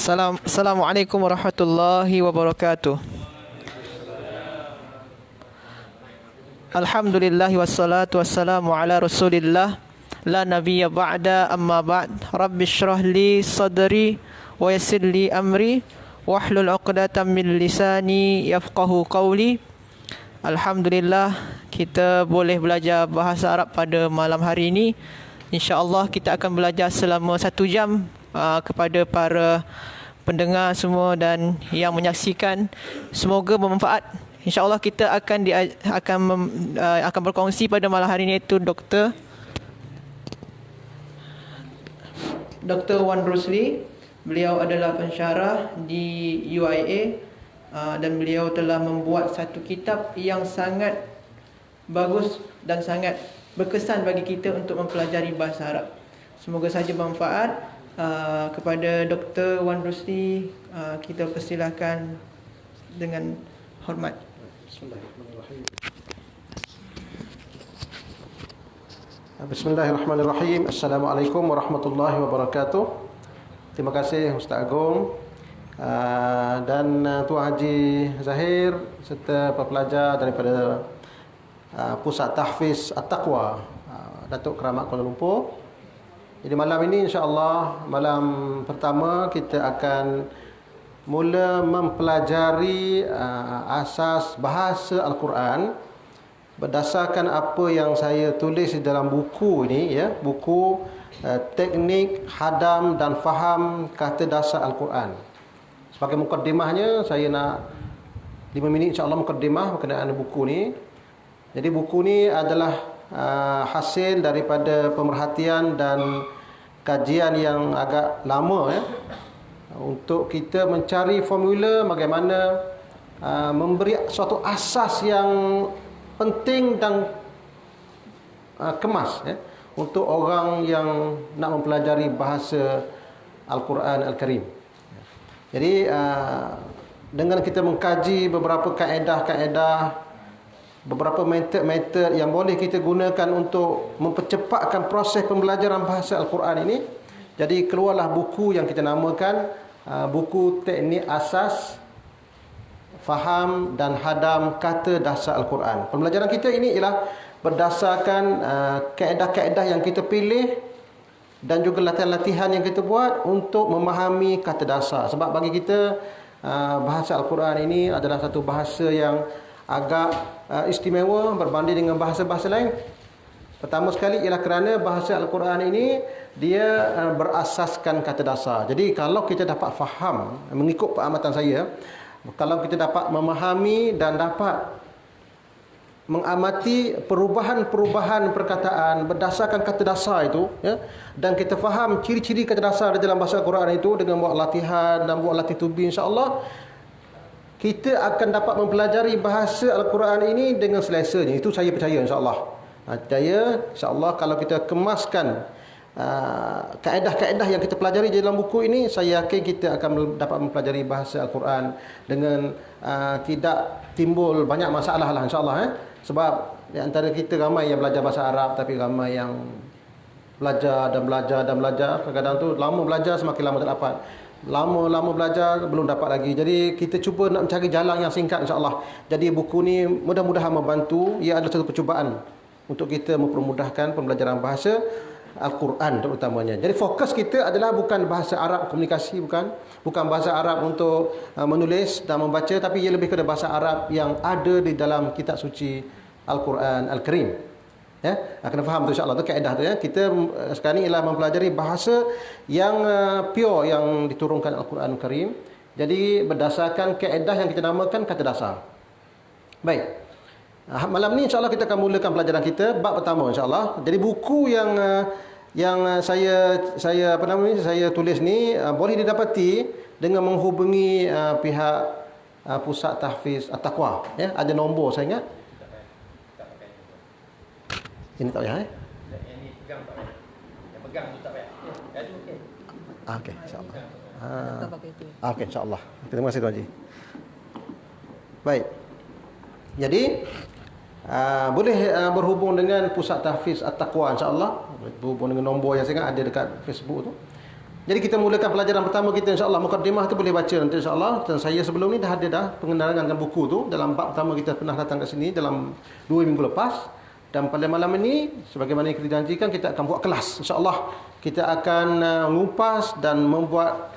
Assalamualaikum warahmatullahi wabarakatuh. Alhamdulillah wassalatu wassalamu ala Rasulillah la nabiyya ba'da amma ba'd. Rabbi shrah li sadri wa yassir li amri wahlul 'uqdatam min lisani yafqahu qawli. Alhamdulillah kita boleh belajar bahasa Arab pada malam hari ini. InsyaAllah kita akan belajar selama 1 jam kepada para pendengar semua dan yang menyaksikan. Semoga bermanfaat. InsyaAllah kita akan berkongsi pada malam hari ini, iaitu Dr. Wan Rusli. Beliau adalah pensyarah di UIA dan beliau telah membuat satu kitab yang sangat bagus dan sangat berkesan bagi kita untuk mempelajari bahasa Arab. Semoga saja bermanfaat. Kepada Dr. Wan Rusli, kita persilakan dengan hormat. Bismillahirrahmanirrahim. Bismillahirrahmanirrahim. Assalamualaikum warahmatullahi wabarakatuh. Terima kasih Ustaz Agong dan Tuan Haji Zahir serta para pelajar daripada Pusat Tahfiz At-Taqwa Datuk Keramat Kuala Lumpur. Jadi malam ini insya-Allah malam pertama kita akan mula mempelajari asas bahasa Al-Quran berdasarkan apa yang saya tulis di dalam buku ini, ya, buku Teknik Hadam dan Faham Kata Dasar Al-Quran. Sebagai mukadimahnya saya nak 5 minit insya-Allah mukadimah berkenaan buku ni. Jadi buku ni adalah hasil daripada pemerhatian dan kajian yang agak lama, ya, untuk kita mencari formula bagaimana memberi suatu asas yang penting dan kemas, ya, untuk orang yang nak mempelajari bahasa Al-Quran Al-Karim. Jadi dengan kita mengkaji beberapa kaedah-kaedah, beberapa metod-metod yang boleh kita gunakan untuk mempercepatkan proses pembelajaran bahasa Al-Quran ini, jadi keluarlah buku yang kita namakan buku Teknik Asas Faham dan Hadam Kata Dasar Al-Quran. Pembelajaran kita ini ialah berdasarkan kaedah-kaedah yang kita pilih dan juga latihan-latihan yang kita buat untuk memahami kata dasar. Sebab bagi kita bahasa Al-Quran ini adalah satu bahasa yang agak istimewa berbanding dengan bahasa-bahasa lain. Pertama sekali ialah kerana bahasa Al-Quran ini dia berasaskan kata dasar. Jadi kalau kita dapat faham, mengikut pengamatan saya, kalau kita dapat memahami dan dapat mengamati perubahan-perubahan perkataan berdasarkan kata dasar itu, ya, dan kita faham ciri-ciri kata dasar di dalam bahasa Al-Quran itu dengan buat latihan dan buat latih tubi, insya-Allah kita akan dapat mempelajari bahasa Al-Quran ini dengan selesanya. Itu saya percaya, insya-Allah. Percaya, insya-Allah, kalau kita kemaskan kaedah-kaedah yang kita pelajari di dalam buku ini, saya yakin kita akan dapat mempelajari bahasa Al-Quran dengan tidak timbul banyak masalah lah, insya-Allah. Sebab di antara kita ramai yang belajar bahasa Arab, tapi ramai yang belajar dan belajar dan belajar. Kadang-kadang tu lama belajar, semakin lama tak dapat. Lama-lama belajar belum dapat lagi. Jadi kita cuba nak mencari jalan yang singkat, insya-Allah. Jadi buku ni mudah-mudahan membantu. Ia adalah satu percubaan untuk kita mempermudahkan pembelajaran bahasa Al-Quran terutamanya. Jadi fokus kita adalah bukan bahasa Arab komunikasi, bukan bahasa Arab untuk menulis dan membaca, tapi ia lebih kepada bahasa Arab yang ada di dalam kitab suci Al-Quran Al-Karim. Ya, kena faham tu, insya-Allah, tu kaedah tu, ya. Kita sekarang ni ialah mempelajari bahasa yang pure yang diturunkan Al-Quran Al-Karim. Jadi berdasarkan kaedah yang kita namakan kata dasar. Baik. Malam ni insya-Allah kita akan mulakan pelajaran kita bab pertama, insya-Allah. Jadi buku yang saya saya tulis ni boleh didapati dengan menghubungi pihak Pusat Tahfiz At-Taqwa, ya. Ada nombor saya ingat. Ini tak payah, Yang ni pegang tak payah. Yang pegang tu tak payah. Jadi okey. Okey, insya-Allah. Okey, insya-Allah. Terima kasih Tuan Haji. Baik. Jadi boleh berhubung dengan Pusat Tahfiz At-Taqwa, insya-Allah. Berhubung dengan nombor yang saya ingat ada dekat Facebook tu. Jadi kita mulakan pelajaran pertama kita insya-Allah. Mukaddimah tu boleh baca nanti insya-Allah. Dan saya sebelum ni dah ada dah pengenalan dengan buku tu. Dalam bab pertama kita pernah datang ke sini dalam 2 minggu lepas. Dan pada malam ini sebagaimana yang kita janjikan kita akan buat kelas insya-Allah. Kita akan mengupas dan membuat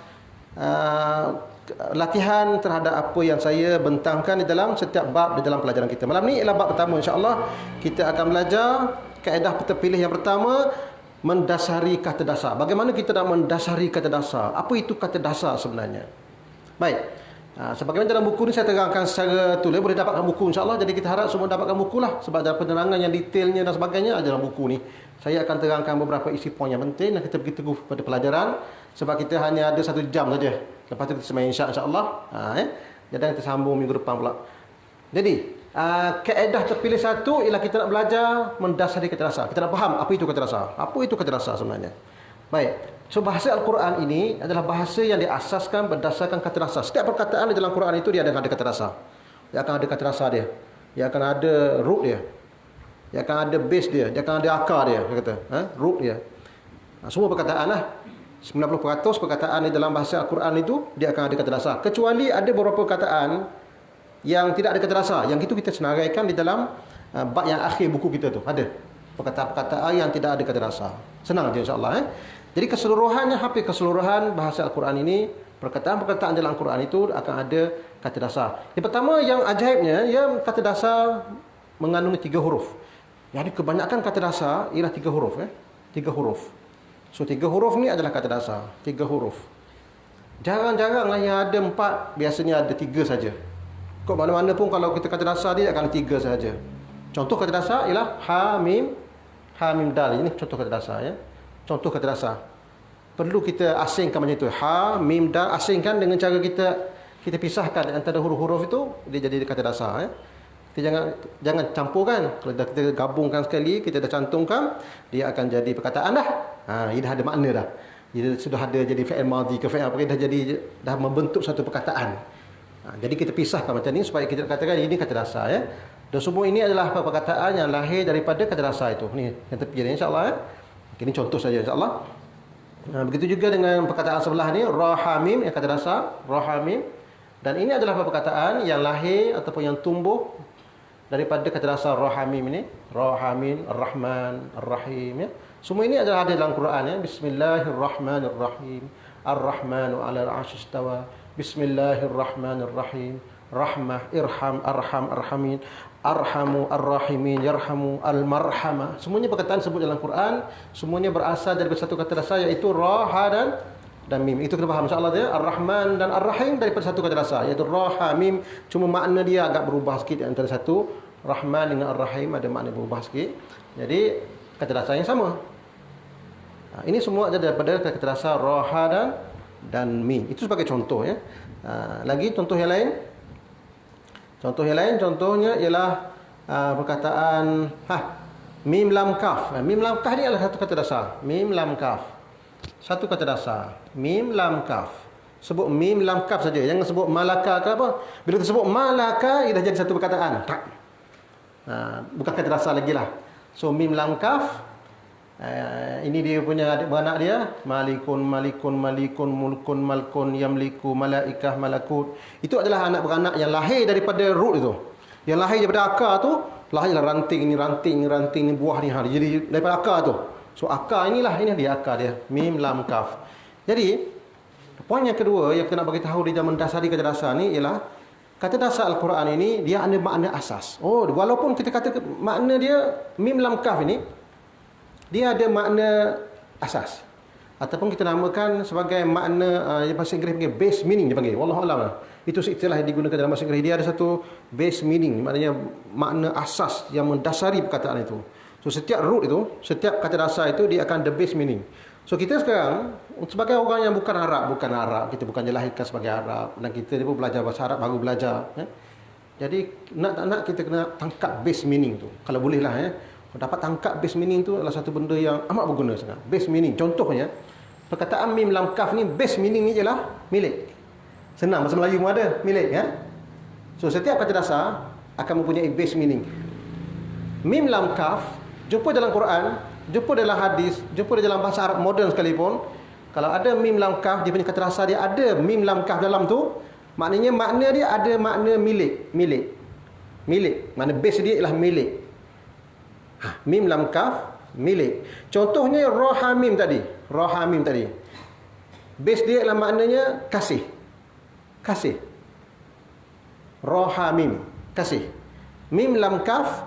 latihan terhadap apa yang saya bentangkan di dalam setiap bab di dalam pelajaran kita. Malam ni ialah bab pertama insya-Allah. Kita akan belajar kaedah terpilih yang pertama, mendasari kata dasar. Bagaimana kita nak mendasari kata dasar? Apa itu kata dasar sebenarnya? Baik. Sebagaimana dalam buku ni saya terangkan secara tulis, boleh dapatkan buku insya-Allah. Jadi kita harap semua dapatkan buku lah, sebab ada penerangan yang detailnya dan sebagainya ada dalam buku ni. Saya akan terangkan beberapa isi poin yang penting dan kita pergi teguh pada pelajaran, sebab kita hanya ada 1 jam saja. Lepas tu kita sembang insya-Allah. Jadi kita sambung minggu depan pula. Jadi kaedah terpilih satu ialah kita nak belajar mendasari kata dasar. Kita nak faham apa itu kata dasar. Apa itu kata dasar sebenarnya? Baik. So bahasa Al-Quran ini adalah bahasa yang diasaskan berdasarkan kata dasar. Setiap perkataan di dalam Quran itu dia ada kata dasar. Dia akan ada kata dasar dia. Dia akan ada root dia. Dia akan ada base dia. Dia akan ada akar dia. Dia kata, root dia. Semua perkataan lah. 90% perkataan di dalam bahasa Al-Quran itu dia akan ada kata dasar. Kecuali ada beberapa perkataan yang tidak ada kata dasar. Yang itu kita senaraikan di dalam bab yang akhir buku kita tu. Ada perkataan-perkataan yang tidak ada kata dasar. Senang je insya-Allah. Jadi keseluruhannya, hampir keseluruhan bahasa Al-Quran ini, perkataan-perkataan dalam Al-Quran itu akan ada kata dasar. Yang pertama yang ajaibnya, kata dasar mengandungi 3 huruf. Jadi kebanyakan kata dasar ialah 3 huruf. 3 huruf. So 3 huruf ni adalah kata dasar. 3 huruf. Jarang-jaranglah yang ada 4, biasanya ada 3 saja. Kok mana-mana pun kalau kita kata dasar dia akan 3 saja. Contoh kata dasar ialah ha mim dal. Ini contoh kata dasar ya. Contoh kata dasar. Perlu kita asingkan macam itu. Ha mim dal, asingkan dengan cara kita pisahkan antara huruf-huruf itu, dia jadi kata dasar ya. Kita jangan campurkan. Kalau kita gabungkan sekali, kita dah cantumkan, dia akan jadi perkataan dah. Ia dah ada makna dah. Dia sudah ada jadi fi'il madhi ke fi'il apa, dah membentuk satu perkataan. Jadi kita pisahkan macam ni supaya kita katakan ini kata dasar ya. Dan semua ini adalah perkataan yang lahir daripada kata dasar itu. Ni yang tepi ni insya-Allah ya. Ini contoh saja insya-Allah. Begitu juga dengan perkataan sebelah ni, ra ha mim yang kata dasar, ra ha mim. Dan ini adalah perkataan yang lahir ataupun yang tumbuh daripada kata dasar ra ha mim ini, ra ha mim, ar-rahman, ar-rahim ya. Semua ini adalah ada dalam Quran ya. Bismillahirrahmanirrahim. Ar-rahmanu 'alal 'arsy istawa. Bismillahirrahmanirrahim. Rahmah, irham, arham, arhamin, arhamu, arrahimin, yarhamu, almarhama. Semuanya perkataan sebut dalam Quran, semuanya berasal dari satu kata dasar, iaitu ra, ha dan mim. Itu kita faham insya-Allah ya. Ar-Rahman dan Ar-Rahim daripada satu kata dasar, iaitu ra, ha, mim. Cuma makna dia agak berubah sikit antara satu. Rahman dengan Ar-Rahim ada makna berubah sikit. Jadi kata dasar yang sama. Ini semua ada daripada kata dasar ra, ha dan mim. Itu sebagai contoh ya. Lagi contoh yang lain. Contohnya ialah perkataan mim lam kaf. Mim lam kaf ni adalah satu kata dasar. Mim lam kaf. Satu kata dasar. Mim lam kaf. Sebut mim lam kaf saja. Jangan sebut malaka ke apa. Bila kita sebut malaka, ia dah jadi satu perkataan. Tak. Bukan kata dasar lagi lah. So mim lam kaf. Ini dia punya adik beranak dia, malikun, malikun, malikun, mulkun, malkun, yamliku, malaikah, malakut. Itu adalah anak beranak yang lahir daripada root itu. Yang lahir daripada akar tu, lahirlah ranting ni, ranting ni, ranting ni, buah ni. Jadi daripada akar tu. So akar inilah, ini dia akar dia. Mim, lam, kaf. Jadi poin yang kedua yang kita nak bagi tahu di dalam mendasari kata dasar ni ialah kata dasar Al-Quran ini dia ada makna asas. Walaupun kita kata makna dia mim, lam, kaf ini, dia ada makna asas ataupun kita namakan sebagai makna bahasa Inggeris panggil base meaning, dia panggil wallahu alam. Itu istilah yang digunakan dalam bahasa Inggeris. Dia ada satu base meaning, maknanya makna asas yang mendasari perkataan itu. So setiap root itu, setiap kata dasar itu dia akan ada base meaning. So kita sekarang sebagai orang yang bukan Arab, kita bukan dilahirkan sebagai Arab dan kita pun belajar bahasa Arab baru belajar ya. Jadi nak tak nak kita kena tangkap base meaning tu. Kalau bolehlah ya. Dapat tangkap base meaning tu adalah satu benda yang amat berguna sangat. Base meaning. Contohnya, perkataan mim lam kaf ni, base meaning ni ialah milik. Senang, bahasa Melayu pun ada, milik ya. So, setiap kata dasar akan mempunyai base meaning. Mim lam kaf, jumpa dalam Quran, jumpa dalam hadis, jumpa dalam bahasa Arab moden sekalipun, Kalau ada mim lam kaf, dia punya kata dasar dia ada mim lam kaf dalam tu, maknanya makna dia ada makna milik. Makna base dia ialah milik. Mim lam kaf, milik. Contohnya rohamim tadi. Base dia ialah maknanya kasih. Rohamim, kasih. Mim lam kaf,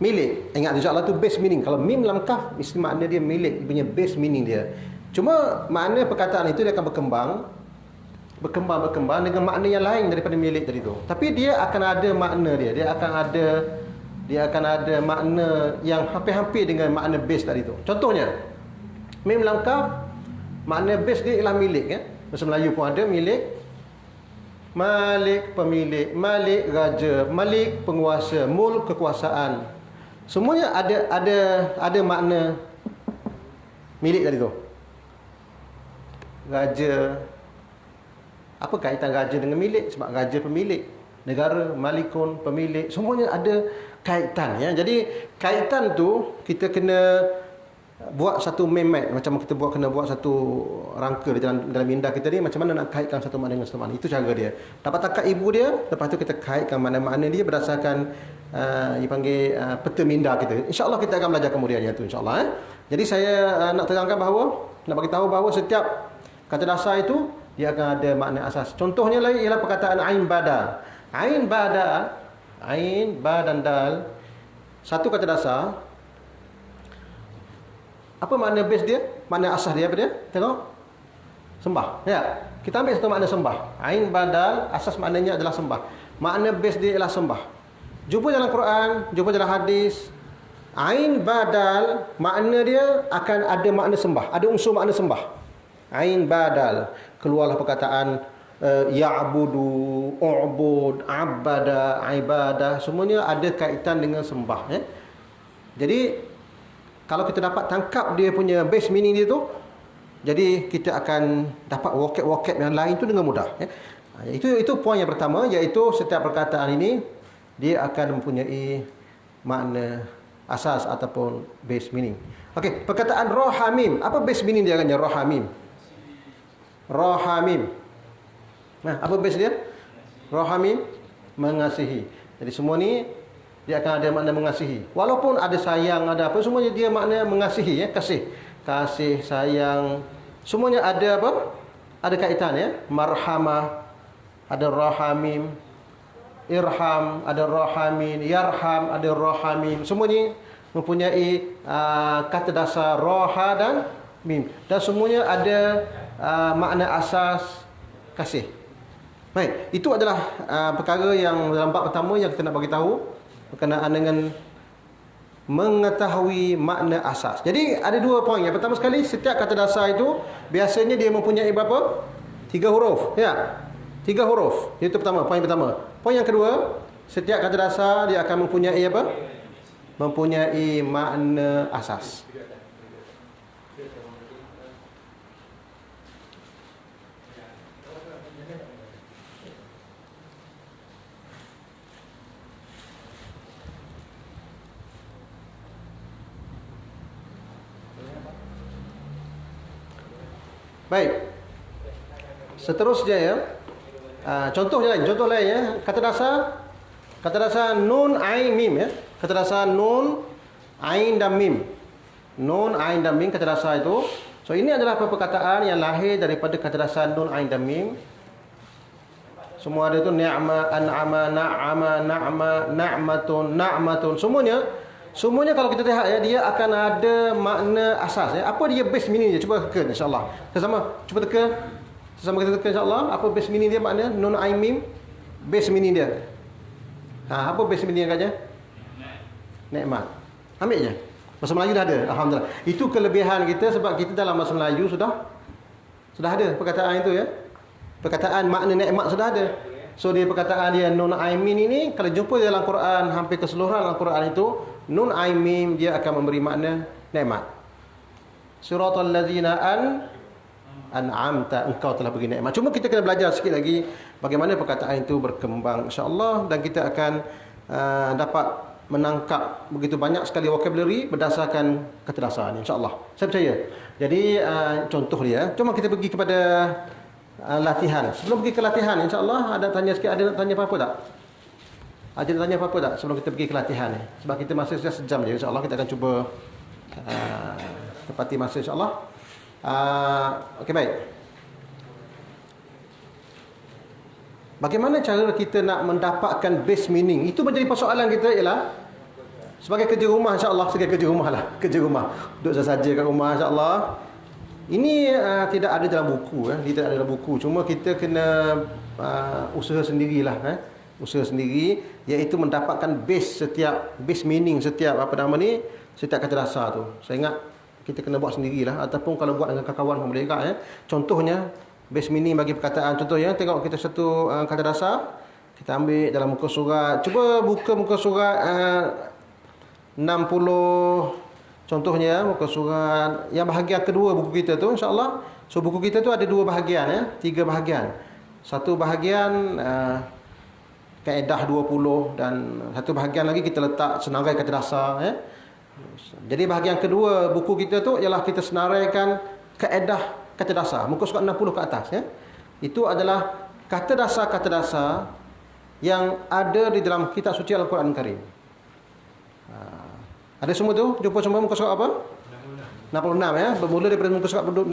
milik. Ingat insya-Allah tu base meaning. Kalau mim lam kaf, mesti makna dia milik, punya base meaning dia. Cuma makna perkataan itu dia akan berkembang dengan makna yang lain daripada milik tadi tu. Tapi dia akan ada makna dia. Dia akan ada makna yang hampir-hampir dengan makna base tadi tu. Contohnya, mim lam kaf, makna base dia ialah milik, ya. Bahasa Melayu pun ada milik. Malik, pemilik. Malik, raja. Malik, penguasa. Mul, kekuasaan. Semuanya ada makna milik tadi tu. Raja. Apa kaitan raja dengan milik? Sebab raja pemilik. Negara, malikun, pemilik. Semuanya ada kaitan, ya. Jadi kaitan tu kita kena buat satu memet, macam kita kena buat satu rangka dalam minda kita ni, macam mana nak kaitkan satu makna dengan satu makna. Itu cara dia. Dapat takat ibu dia, lepas tu kita kaitkan makna-makna dia berdasarkan dipanggil peta minda kita. InsyaAllah kita akan belajar kemudiannya tu, insyaAllah. Jadi saya nak terangkan nak bagi tahu bahawa setiap kata dasar itu dia akan ada makna asas. Contohnya lagi ialah perkataan ain bada. Ain bada, ain, ba dan dal, satu kata dasar. Apa makna base dia? Makna asas dia apa dia? Tengok. Sembah. Ya. Kita ambil satu makna sembah. Ain badal, asas maknanya adalah sembah. Makna base dia ialah sembah. Jumpa dalam Quran, jumpa dalam hadis. Ain badal, makna dia akan ada makna sembah. Ada unsur makna sembah. Ain badal. Keluarlah perkataan ya'budu, u'bud, abada, ibadah. Semuanya ada kaitan dengan sembah. Ya. Jadi kalau kita dapat tangkap dia punya base meaning dia tu, jadi kita akan dapat vocab yang lain tu dengan mudah, ya. Itu poin yang pertama, iaitu setiap perkataan ini dia akan mempunyai makna asas ataupun base meaning. Okey, perkataan rohamim, apa base meaning dia agaknya rohamim? Rohamim. Nah, apa base dia? Rohamim, mengasihi. Jadi semua ni dia akan ada makna mengasihi. Walaupun ada sayang, ada apa, semuanya dia makna mengasihi, ya, kasih. Kasih, sayang, semuanya ada apa? Ada kaitan, ya. Marhamah, ada rahamim. Irham, ada rahamin. Yarham, ada rahamim. Semuanya mempunyai kata dasar roha dan mim. Dan semuanya ada makna asas kasih. Baik, itu adalah perkara yang dalam bab pertama yang kita nak bagi tahu berkenaan dengan mengetahui makna asas. Jadi ada dua poin. Yang pertama sekali, setiap kata dasar itu biasanya dia mempunyai berapa? 3 huruf, ya. 3 huruf. Itu pertama, poin pertama. Poin yang kedua, setiap kata dasar dia akan mempunyai apa? Mempunyai makna asas. Baik. Seterusnya, ya. Contoh lain, ya. Kata dasar nun, ain, mim, ya. Kata dasar nun, ain dan mim. Nun, ain dan mim, kata dasar itu. So ini adalah perkataan yang lahir daripada kata dasar nun, ain dan mim. Semua ada tu ni'ma, an'ama, na'ama, na'ma, na'matun. Semuanya kalau kita lihat, ya, dia akan ada makna asas, ya. Apa dia base meaning dia? Cuba teka, insya-Allah. Sama, cuba teka. Sama kita teka, insya-Allah. Apa base meaning dia, makna nun ain mim? Base meaning dia. Apa base meaning agaknya? Nikmat. Ambil je. Bahasa Melayu dah ada, alhamdulillah. Itu kelebihan kita sebab kita dalam bahasa Melayu sudah ada perkataan itu, ya. Perkataan makna nikmat sudah ada. So dia perkataan dia nun ain mim ini kalau jumpa dalam Quran, hampir keseluruhan dalam Quran itu nun ain mim dia akan memberi makna nikmat. Siratal ladzina an'amta, engkau telah beri nikmat. Cuma kita kena belajar sikit lagi bagaimana perkataan itu berkembang, insya-Allah, dan kita akan dapat menangkap begitu banyak sekali vocabulary berdasarkan kata dasar ni, insya-Allah. Saya percaya Jadi contoh dia, cuma kita pergi kepada latihan. Sebelum pergi ke latihan, insya-Allah ada tanya sikit, ada nak tanya apa-apa tak? Ada nak tanya apa-apa tak sebelum kita pergi ke latihan ni? Sebab kita masih sejam je, insya-Allah kita akan cuba tepati masa insya-Allah. Okey, baik. Bagaimana cara kita nak mendapatkan base meaning? Itu menjadi persoalan kita ialah sebagai kerja rumah, insya-Allah, sebagai kerja rumah lah, kerja rumah. Duduk saja kat rumah, insya-Allah. Ini tidak ada dalam buku, dia tidak ada dalam buku. Cuma kita kena usaha sendirilah, usaha sendiri, iaitu mendapatkan base meaning setiap setiap kata dasar tu. Saya ingat kita kena buat sendirilah, ataupun kalau buat dengan kawan-kawan pun boleh juga. Contohnya base meaning bagi perkataan. Contohnya tengok kita satu kata dasar, kita ambil dalam muka surat. Cuba buka muka surat 60. Contohnya muka surat yang bahagian kedua buku kita tu, insya-Allah. So buku kita tu ada 2 bahagian, 3 bahagian. Satu bahagian kaedah 20, dan satu bahagian lagi kita letak senarai kata dasar, Jadi bahagian kedua buku kita tu ialah kita senaraikan kaedah kata dasar, muka surat 60 ke atas, Itu adalah kata dasar yang ada di dalam kitab suci Al-Quran Karim. Ada semua tu? Jumpa semua muka surat apa? 66, bermula daripada muka surat 66,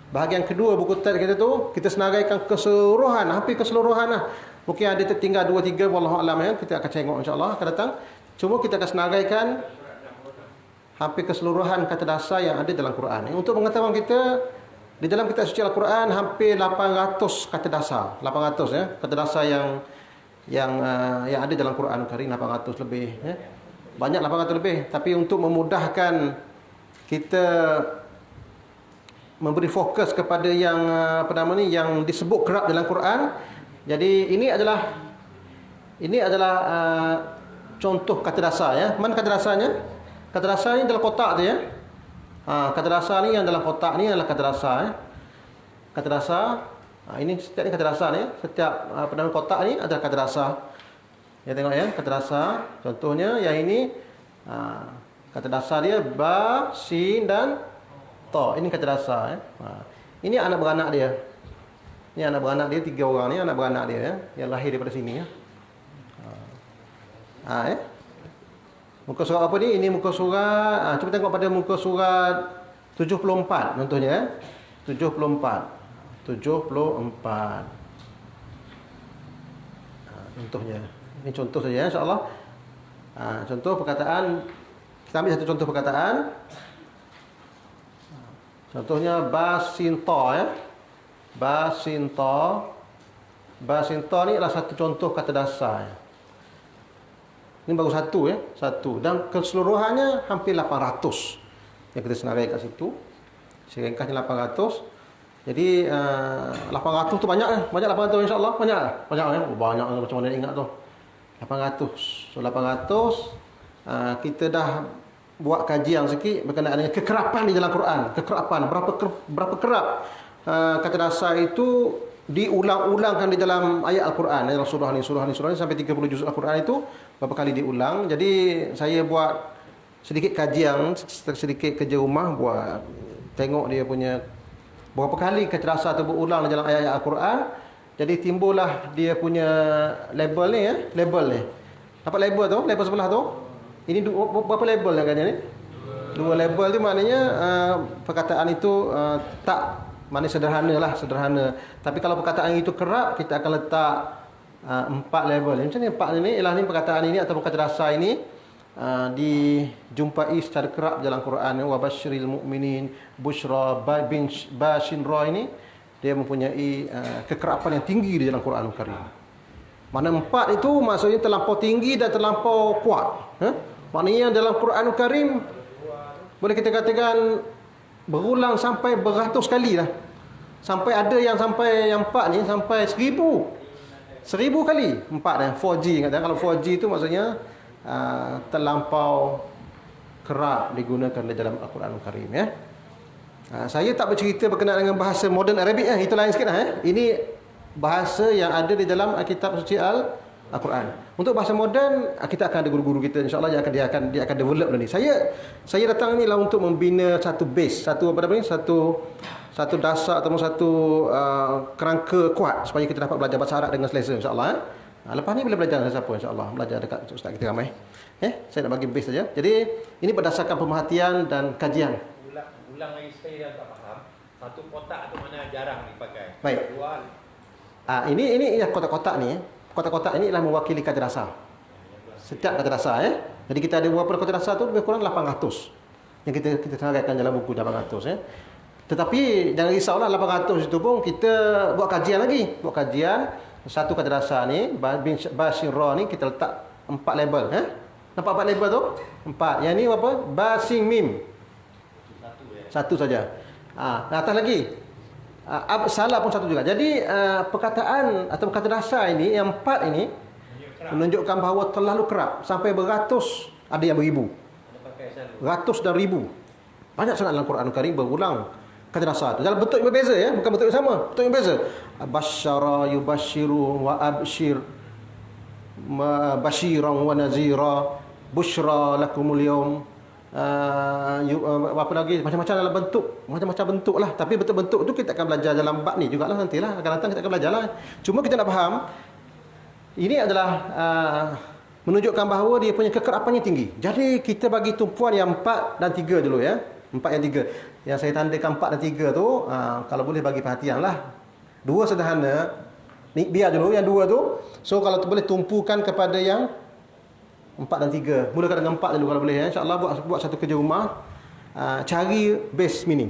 Bahagian kedua buku teks kita tu kita senaraikan keseluruhan, hampir keseluruhan lah. Mungkin ada tertinggal 2-3, wallahu alam, kita akan tengok insya-Allah akan datang. Cuma kita akan senaraikan hampir keseluruhan kata dasar yang ada dalam Quran. Untuk pengetahuan kita, di dalam kitab suci Al-Quran hampir 800 kata dasar. 800 kata dasar yang ada dalam Quran Karim, 800 lebih, Banyak 800 lebih. Tapi untuk memudahkan kita memberi fokus kepada yang yang disebut kerap dalam Quran. Jadi ini adalah contoh kata dasar, Mana kata dasarnya? Kata dasar ni dalam kotak tu, kata dasar ni yang dalam kotak ni adalah kata dasar, Kata dasar, ini setiap ni kata dasar ni, setiap kotak ni adalah kata dasar. Ya, tengok kata dasar. Contohnya yang ini kata dasar dia ba, sin dan ta. Ini kata dasar, Ini anak beranak dia. Ini anak beranak dia, 3 orang ni anak beranak dia, yang lahir daripada sini, Muka surat apa ni? Ini muka surat, cuba tengok pada muka surat 74 contohnya, 74. Contohnya. Ini contoh saja, insya-Allah. Contoh perkataan, kita ambil satu contoh perkataan. Contohnya basinta, Basinta. Basinta ni adalah satu contoh kata dasar. Ini baru satu, dan keseluruhannya hampir 800 yang kita senarai kat situ. Seringkasnya 800. Jadi 800 tu banyak, banyak 800, insya-Allah, banyak. Banyak macam mana ingat tu. 800. So 800 kita dah buat kajian sikit berkenaan dengan kekerapan di dalam Quran. Kekerapan, berapa kerap kata dasar itu diulang-ulangkan di dalam ayat Al-Quran, dalam surah ni sampai 30 juz Al-Quran itu berapa kali diulang. Jadi saya buat sedikit kajian, sedikit kerja rumah, buat tengok dia punya berapa kali kata dasar itu berulang dalam ayat-ayat Al-Quran. Jadi timbullah dia punya label ni, label ni. Dapat label tu, label sebelah tu. Ini berapa label yang katanya ni? 2 label tu maknanya perkataan itu tak, maknanya sederhana. Tapi kalau perkataan itu kerap, kita akan letak 4 level. Macam ni 4 ni ialah ni perkataan ini atau kata dasar ini dijumpai secara kerap dalam Quran. Wa basyiril mu'minin busyra bin bashinra ini dia mempunyai kekerapan yang tinggi di dalam Quran Karim. Mana 4 itu maksudnya terlampau tinggi dan terlampau kuat. Maknanya dalam Quran Karim boleh kita katakan berulang sampai beratus kali lah. Sampai ada yang sampai yang 4 ni sampai 1000 kali 4 dah. 4G kata. Kalau 4G tu maksudnya terlampau kerap digunakan di dalam Al-Quran Karim, saya tak bercerita berkenaan dengan bahasa modern Arabic, itu lain sikit lah. Ini bahasa yang ada di dalam kitab suci Al-Quran. Untuk bahasa moden, kita akan ada guru-guru kita insya-Allah dia akan develop ni. Saya datang ni lah untuk membina satu base, satu apa namanya? Satu dasar ataupun satu kerangka kuat supaya kita dapat belajar bahasa Arab dengan selesa insya-Allah. Lepas ni boleh belajar dengan siapa insya-Allah. Belajar dekat ustaz kita ramai. Saya nak bagi base saja. Jadi ini berdasarkan pemerhatian dan kajian. Ulang lagi saya yang tak faham. Satu kotak tu mana jarang dipakai. Baik. Dua. Ini yang kotak-kotak ni. Kotak-kotak ini adalah mewakili kata dasar. Setiap kata dasar Jadi kita ada berapa kata dasar tu lebih kurang 800. Yang kita sandarkan dalam buku 800 Tetapi jangan risaulah 800 itu pun kita buat kajian lagi. Buat kajian satu kata dasar ni ba sin ra ni kita letak 4 label Nampak 4 label tu? 4. Yang ni apa? Ba sin mim. Satu saja. Atas lagi. Salah pun satu juga. Jadi perkataan atau kata dasar ini yang 4 ini menunjukkan bahawa terlalu kerap sampai beratus, ada yang beribu. Ratus dan ribu. Banyak sangat dalam Quran Karim berulang kata dasar itu. Dalam bentuk yang berbeza bukan bentuk yang sama, bentuk yang berbeza. Basyara yubashiru wa abshir basyiran wa nazira busyra lakumul yawm. Apa lagi macam-macam dalam bentuk, macam-macam bentuk lah. Tapi bentuk-bentuk tu kita akan belajar dalam bab ni jugalah nantilah. Akan datang kita akan belajar lah. Cuma kita nak faham ini adalah menunjukkan bahawa dia punya kekerapannya tinggi. Jadi kita bagi tumpuan yang 4 dan 3 dulu 4 yang 3. Yang saya tandakan 4 dan 3 tu kalau boleh bagi perhatian lah. 2 sederhana ni biar dulu yang 2 tu. So kalau boleh tumpukan kepada yang 4 dan 3. Mulakan dengan 4 dulu kalau boleh InsyaAllah buat satu kerja rumah. Cari base meaning.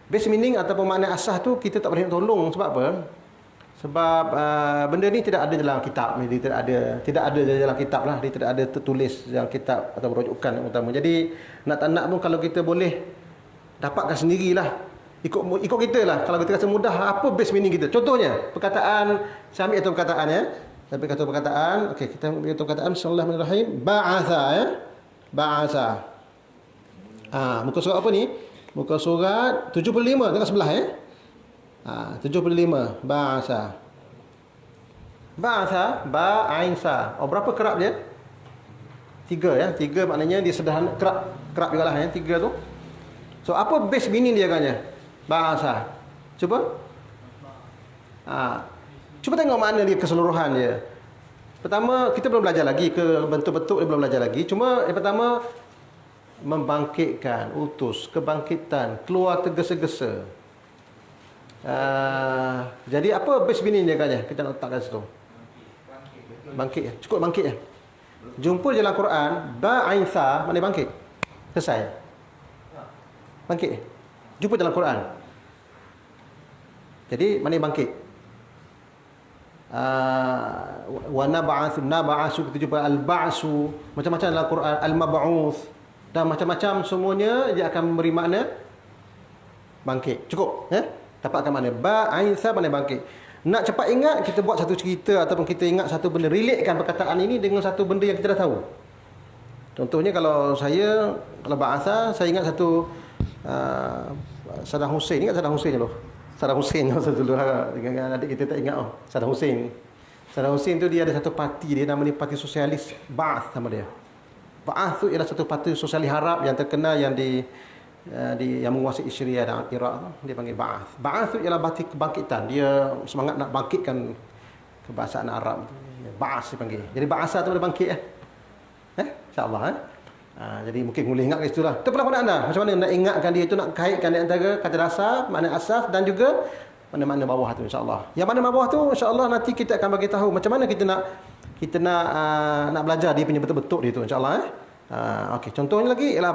Base meaning ataupun makna asas tu kita tak boleh tolong. Sebab apa? Sebab benda ni tidak ada dalam kitab. Dia tidak ada dalam kitab lah. Dia tidak ada tertulis dalam kitab atau rujukan yang utama. Jadi nak tak nak pun kalau kita boleh dapatkan sendirilah. Ikut kita lah. Kalau kita rasa mudah, apa base meaning kita? Contohnya perkataan, saya ambil itu perkataan Tapi kata perkataan, okey kita ambil itu perkataan Bismillahirrahmanirrahim. Ba'atha Ba'atha. Muka surat apa ni? Muka surat 75 tengah sebelah 75 Ba'atha. Ba'atha ba'ainsa. Berapa kerap dia? 3 3 maknanya dia sederhana kerap jugalah 3 tu. So apa base meaning dia agaknya? Ba'atha. Cuba. Cuba tengok makna dia keseluruhan dia. Pertama, kita belum belajar lagi ke bentuk-bentuk dia belum belajar lagi. Cuma yang pertama membangkitkan, utus, kebangkitan, keluar tergesa-gesa. Jadi apa base meaning dia agaknya? Kita nak letakkan situ. Bangkit. Cukup bangkit Jumpa dalam Quran ba'insa makna bangkit. Selesai. Bangkit. Jumpa dalam Quran. Jadi makna bangkit. Wa nab'atsu kita jumpa al-ba'su macam-macam dalam Quran, al-mab'uts dan macam-macam semuanya dia akan memberi makna bangkit. Cukup dapatkan makna ba'insa makna bangkit. Nak cepat ingat, kita buat satu cerita ataupun kita ingat satu benda, relatekan perkataan ini dengan satu benda yang kita dah tahu. Contohnya kalau ba'atsa, saya ingat satu Saddam Hussein. Ingat Saddam Hussein dulu? Saddam Hussein dulu dengan adik kita tak ingat Saddam Hussein. Saddam Hussein tu dia ada satu parti dia namanya Parti Sosialis Ba'ath nama dia. Ba'ath tu ialah satu parti sosialis Arab yang terkenal yang yang menguasai Syria dan Iraq tu. Dia panggil Ba'ath. Ba'ath tu ialah batu kebangkitan. Dia semangat nak bangkitkan kebangsaan Arab. Ba'ath dia panggil. Jadi Ba'atha tu boleh bangkit InsyaAllah jadi mungkin boleh ingat ke situ lah. Itu pula anda. Macam mana nak ingatkan dia itu, nak kaitkan di antara kata dasar, makna asas dan juga mana-mana bawah tu insyaAllah. Yang mana bawah tu insyaAllah nanti kita akan bagi tahu macam mana kita nak belajar dia punya betul-betul dia tu insyaAllah. Okey, contohnya lagi ialah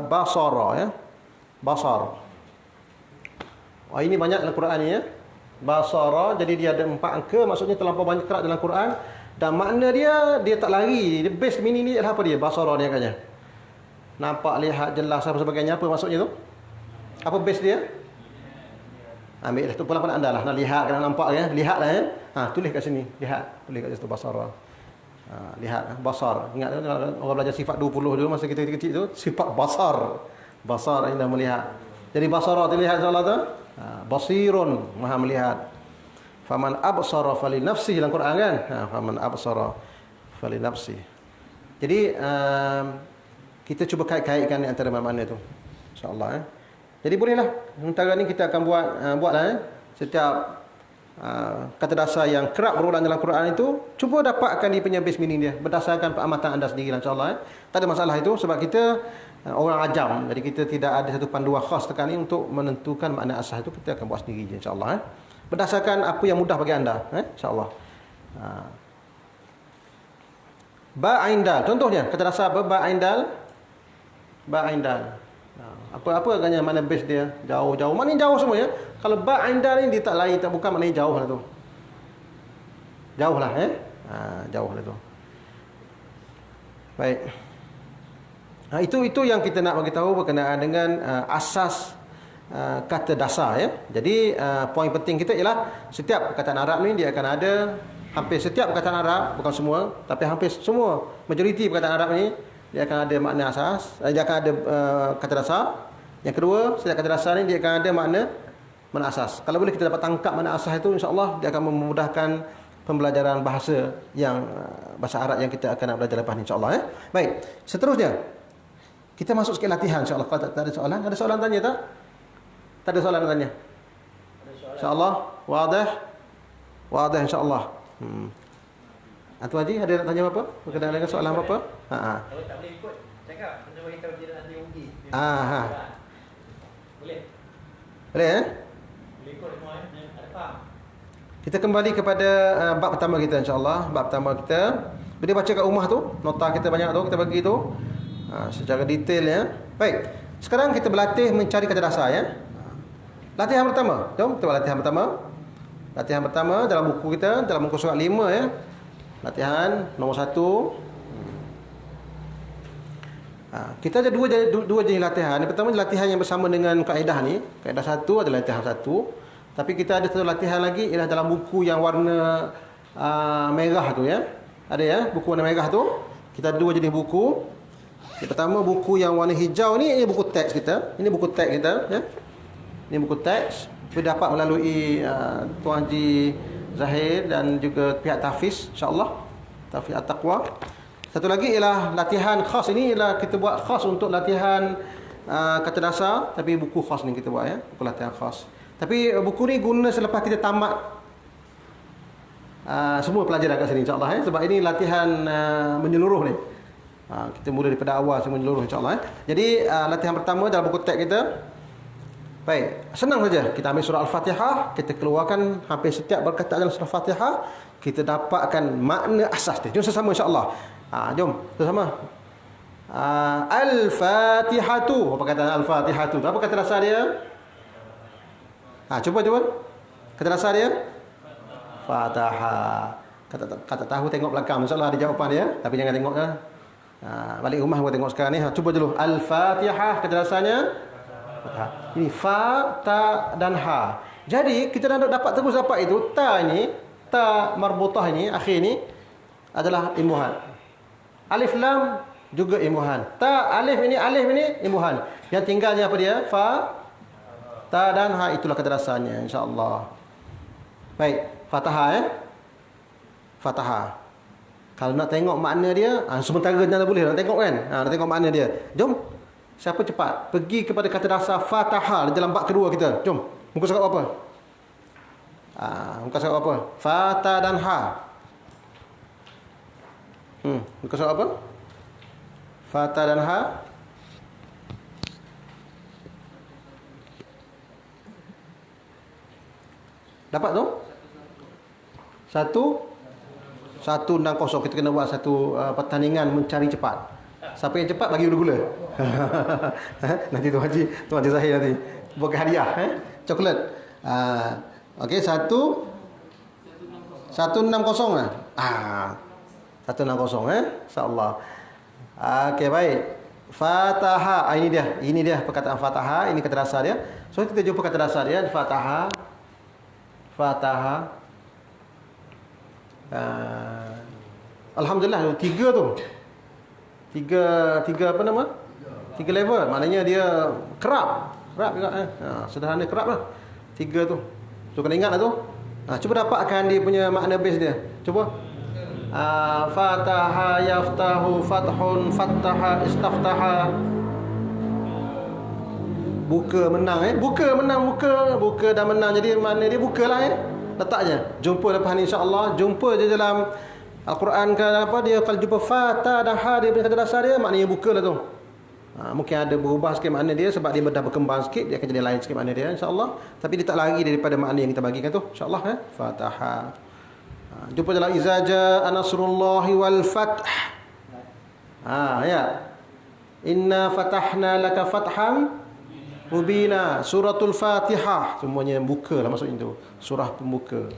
basara basar. Ini banyak dalam Quran ni Basara, jadi dia ada 4 angka, maksudnya terlampau banyak kerap dalam Quran dan makna dia tak lari. Dia base meaning ni adalah apa dia? Basara ni agaknya. Nampak, lihat, jelas apa sebagainya. Apa maksudnya tu? Apa base dia? Ambil tu pulang pada anda lah. Nak lihat, nak nampak lihat lah tulis kat sini. Lihat. Tulis kat situ basara. Lihat, basar. Ingat orang belajar sifat 20 dulu masa kita kecil tu. Sifat basar. Basar yang melihat. Jadi basara tu lihat insyaAllah tu. Basirun, maha melihat. Faman absara fali nafsihi dalam Quran kan. Faman absara fali nafsihi. Jadi kita cuba kait-kaitkan antara mana-mana tu. Insya-Allah Jadi bolehlah sementara ni kita akan buatlah setiap kata dasar yang kerap berulang dalam Quran itu, cuba dapatkan dia punya base meaning dia berdasarkan pengamatan anda sendiri insya-Allah Tak ada masalah itu sebab kita orang ajam. Jadi kita tidak ada satu panduan khas tekan ni untuk menentukan makna asal itu, kita akan buat sendiri je insya-Allah Berdasarkan apa yang mudah bagi anda insya-Allah. Ba'indal. Contohnya kata dasar apa? Ba'indal. Apa agaknya mana base dia? Jauh-jauh. Maknanya jauh semua ya. Kalau ba'indal ni dia tak lain, tak bukan maknanya jauh lah tu. Jauh lah jauh lah tu. Baik. Itu yang kita nak bagi tahu berkenaan dengan asas kata dasar ya. Jadi poin penting kita ialah setiap perkataan Arab ni dia akan ada, hampir setiap perkataan Arab, bukan semua, tapi hampir semua, majoriti perkataan Arab ni dia akan ada makna asas, dia akan ada kata dasar. Yang kedua, setiap kata dasar ni dia akan ada makna asas. Kalau boleh kita dapat tangkap makna asas itu, insya-Allah dia akan memudahkan pembelajaran bahasa bahasa Arab yang kita akan nak belajar lepas ni insya-Allah Baik, seterusnya kita masuk sikit latihan insya-Allah. Kalau tak ada soalan, ada soalan tanya tak? Tak ada soalan tanya. Insya-Allah wadah insya-Allah. Antu Haji ada nak tanya apa? Berkenaan dengan soalan apa? Kalau tak boleh ikut, cakap kena bagi tahu dia nanti rugi. Boleh. Boleh Boleh ikut semua ada faham. Kita kembali kepada bab pertama kita insya-Allah. Bab pertama kita, bila baca kat rumah tu, nota kita banyak tu, kita bagi tu secara detail ya. Baik. Sekarang kita berlatih mencari kata dasar ya. Latihan pertama. Jom kita buat latihan pertama. Latihan pertama dalam buku kita, dalam muka surat 5 ya. Latihan nombor 1. Kita ada dua jenis latihan. Yang pertama latihan yang bersama dengan kaedah ni. Kaedah 1 adalah latihan 1. Tapi kita ada satu latihan lagi ialah dalam buku yang warna merah tu ya. Ada ya, buku warna merah tu. Kita ada dua jenis buku. Yang pertama buku yang warna hijau ni, ini buku teks kita. Ini buku teks kita ya. Ini buku teks. Kita dapat melalui Tuan Haji Zahir dan juga pihak Tahfiz insya-Allah. Tahfiz At-Taqwa. Satu lagi ialah latihan khas, ini ialah kita buat khas untuk latihan kata dasar, tapi buku khas ni kita buat ya, buku latihan khas. Tapi buku ni guna selepas kita tamat semua pelajaran kat sini insya-Allah sebab ini latihan menyeluruh ni. Kita mula daripada awal semua menyeluruh insya-Allah Jadi latihan pertama dalam buku teks kita. Baik, senang saja. Kita ambil surah Al-Fatihah, kita keluarkan hampir setiap perkataan dalam surah Al-Fatihah, kita dapatkan makna asas dia. Jom sama insya-Allah. Jom sama. Al-Fatihatu. Apa perkataan Al-Fatihatu? Apa kata dasar dia? Cuba. Kata dasar dia? Fatihah. Kata tahu tengok belakang, insya-Allah ada jawapan dia, tapi jangan tengok dah. Balik rumah buat tengok sekarang ni. Cuba dulu. Al-Fatihah kata dasarnya ini fa, ta dan ha. Jadi kita nak dapat terus dapat itu, ta ni, ta marbutah ni, akhir ni adalah imbuhan. Alif lam juga imbuhan. Ta alif ini imbuhan. Yang tinggalnya apa dia? Fa, ta dan ha, itulah kata dasarnya insya-Allah. Baik, Fatihah Fatihah. Kalau nak tengok makna dia, sementara dah boleh nak tengok kan? Nak tengok makna dia. Jom. Siapa cepat pergi kepada kata dasar Fatihah dalam bab kedua kita. Jom. Muka surat apa? Muka surat apa? Fatah dan ha. Muka surat apa? Fatah dan ha. Dapat tu? 160. Kita kena buat satu pertandingan mencari cepat. Siapa yang cepat bagi gula-gula. Nanti Tuan Haji Zahir nanti buat hadiah coklat. Okey, 160 lah. 160 insya-Allah. Okey, baik. Fatihah. Ini dia perkataan Fatihah, ini kata dasar dia. So kita jumpa kata dasar dia Fatihah. Alhamdulillah 3 tu. Tiga apa nama? 3 level. Maknanya dia kerap juga sederhana kerap lah. 3 tu. So kena ingat lah tu. Cuba dapatkan dia punya makna base dia. Cuba. Fataha yaftahu fathun fattaha istaftaha. Buka menang buka dan menang, jadi makna dia bukalah letaknya. Jumpa lepas ni insya-Allah, jumpa je dalam Al-Quran ke apa, dia kalau jumpa fata dan ha dia punya kata dasar dia, maknanya bukalah tu. Mungkin ada berubah sikit makna dia sebab dia dah berkembang sikit, dia akan jadi lain sikit makna dia insya-Allah, tapi dia tak lari daripada makna yang kita bagikan tu insya-Allah Fataha. Jumpa dalam iza jaa nasrullahi wal fath. Ya. Inna fatahna laka fatham mubina. Suratul Fatihah semuanya buka lah maksudnya itu. Surah pembuka.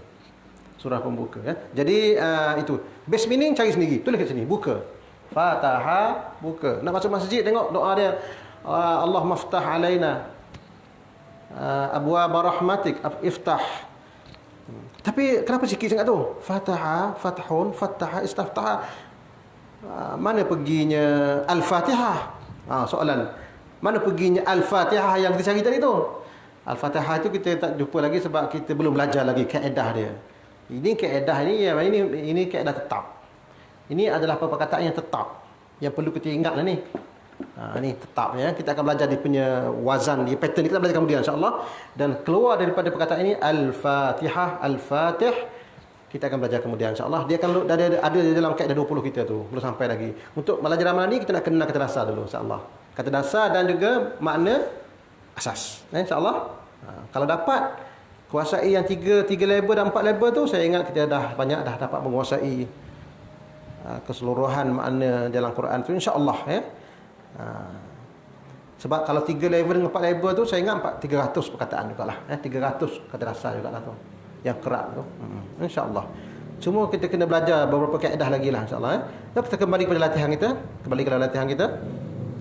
Jadi itu base meaning cari sendiri. Tulis kat sini buka. Fataha buka. Nak masuk masjid tengok doa dia. Allah maftah alaina. Abwaab rahmatik iftah. Tapi kenapa sikit sangat tu? Fataha, fathun, fattaha, istaftaha. Mana perginya Al-Fatihah? Soalan. Mana perginya Al-Fatihah yang kita cari tadi tu? Al-Fatihah itu kita tak jumpa lagi sebab kita belum belajar lagi kaedah dia. Ini kaedah ini kaedah tetap. Ini adalah perkataan yang tetap, yang perlu kita ingatlah ni. Ni tetap ya. Kita akan belajar dia punya wazan, dia pattern kita belajar kemudian insya-Allah, dan keluar daripada perkataan ini Al-Fatihah, Al-Fatih, kita akan belajar kemudian insya-Allah. Dia akan ada dalam kaedah 20 kita tu, belum sampai lagi. Untuk belajar amalan ni kita nak kenal kata dasar dulu insya-Allah. Kata dasar dan juga makna asas. InsyaAllah. Kalau dapat kuasai yang 3 level dan 4 level tu, saya ingat kita dah banyak dah dapat menguasai keseluruhan makna dalam Quran tu insya-Allah ya. Sebab kalau 3 level dengan 4 level tu, saya ingat 300 perkataan jugalah 300 kata dasar jugalah tu yang kerat tu. InsyaAllah. Cuma kita kena belajar beberapa kaedah lagi lah insya-Allah Kita kembali kepada latihan kita. Kembali ke latihan kita.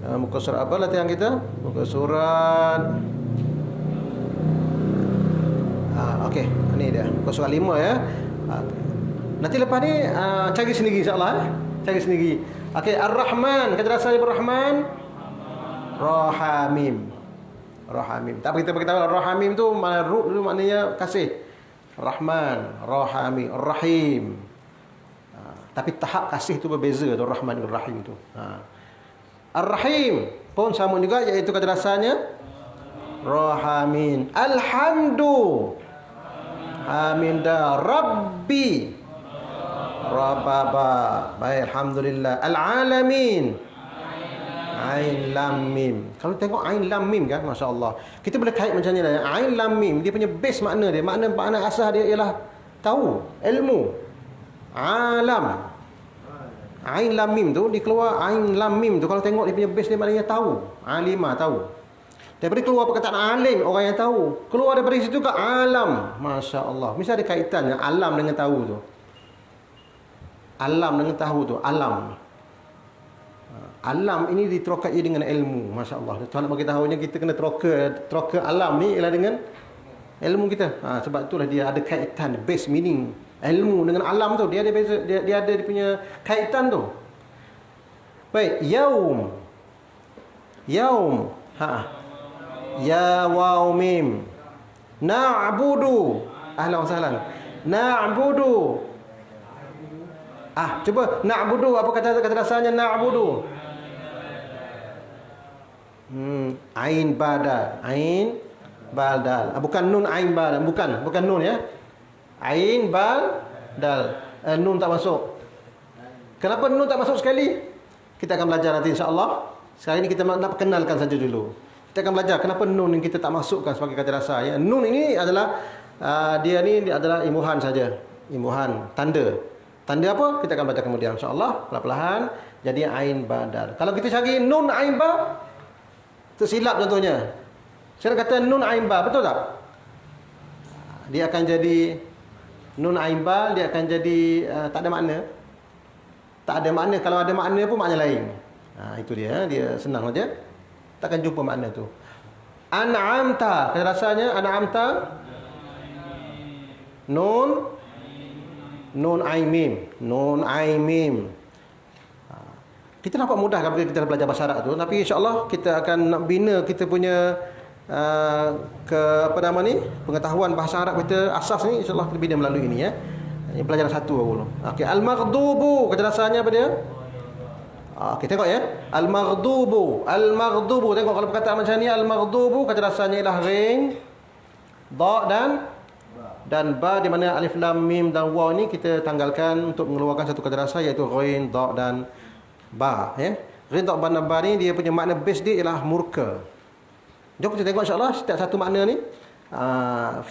Muka surat apa latihan kita? Muka surat okey, ni dia. Muka surat 5 ya. Nanti lepas ni cari sendiri insya-Allah Cari sendiri. Okey, Ar-Rahman, kata dasar Ar-Rahman Rahamim. Tak apa kita beritahu Rahamim tu maknanya kasih. Rahman, Rahamim, Rahim. Tapi tahap kasih tu berbeza tu, Rahman dan Rahim tu. Ar-Rahim pun sama juga, iaitu kata dasarnya Rahamin. Alhamdu Hamida Rabbi Rabbaba. Baik, alhamdulillah. Al-alamin Ain lam mim. Kalau tengok ain lam mim kan, masya-Allah. Kita boleh kait macam ni lah. Ain lam mim dia punya base makna dia, makna asas dia ialah tahu, ilmu. Alam. Ain lam mim tu dikeluar ain lam mim tu, kalau tengok dia punya base dia maknanya tahu. Alima tahu. Daripada keluar perkataan alim, orang yang tahu. Keluar daripada situ ke alam. Masya-Allah. Mesti ada kaitannya alam dengan tahu tu. Alam dengan tahu tu, alam. Alam ini diterokai dengan ilmu. Masya-Allah. Tuhan nak bagi tahunya kita kena teroka alam ni ialah dengan ilmu kita. Sebab itulah dia ada kaitan, base meaning. Ilmu dengan alam tu dia ada beza, dia ada dia punya kaitan tu. Baik, yaum. Ya waw mim. Na'budu. Ahlan wa sahlan. Na'budu. Cuba na'budu, apa kata dasarnya na'budu? Ain badal. Bukan nun ain badal, bukan nun ya. Ain badal. Nun tak masuk. Kenapa nun tak masuk sekali? Kita akan belajar nanti insya-Allah. Sekarang ini kita nak perkenalkan saja dulu. Kita akan belajar kenapa nun yang kita tak masukkan sebagai kata dasar ya. Nun ini adalah dia adalah imbuhan saja. Imbuhan, tanda. Tanda apa? Kita akan baca kemudian insya-Allah perlahan-lahan jadi ain badal. Kalau kita cari nun ain ba, tersilap contohnya. Saya kata nun ain ba, betul tak? Dia akan jadi nun ain ba, dia akan jadi tak ada makna. Tak ada makna. Kalau ada makna pun makna lain. Itu dia senang saja. Takkan jumpa makna tu. An'amta, kata rasanya an'amta nun ain mim. Kita nampak mudah kalau kita belajar bahasa Arab tu, tapi insya-Allah kita akan nak bina kita punya ke apa nama ni, pengetahuan bahasa Arab kita asas ni, insya-Allah lebih dia melalui ini ya. Ini pelajaran satu dulu. Okey, al-maghdubu kata dasarnya apa dia? Okey, tengok ya. Al-maghdubu. Al-maghdubu. Tengok kalau perkataan macam ni, al-maghdubu kata dasarnya ialah ring, da dan ba, di mana alif lam mim dan waw ni kita tanggalkan untuk mengeluarkan satu kata dasar, iaitu ghain, da dan ba ya. Ghain, da dan ba ni dia punya makna base dia ialah murka. Jom kita tengok insya-Allah setiap satu makna ni.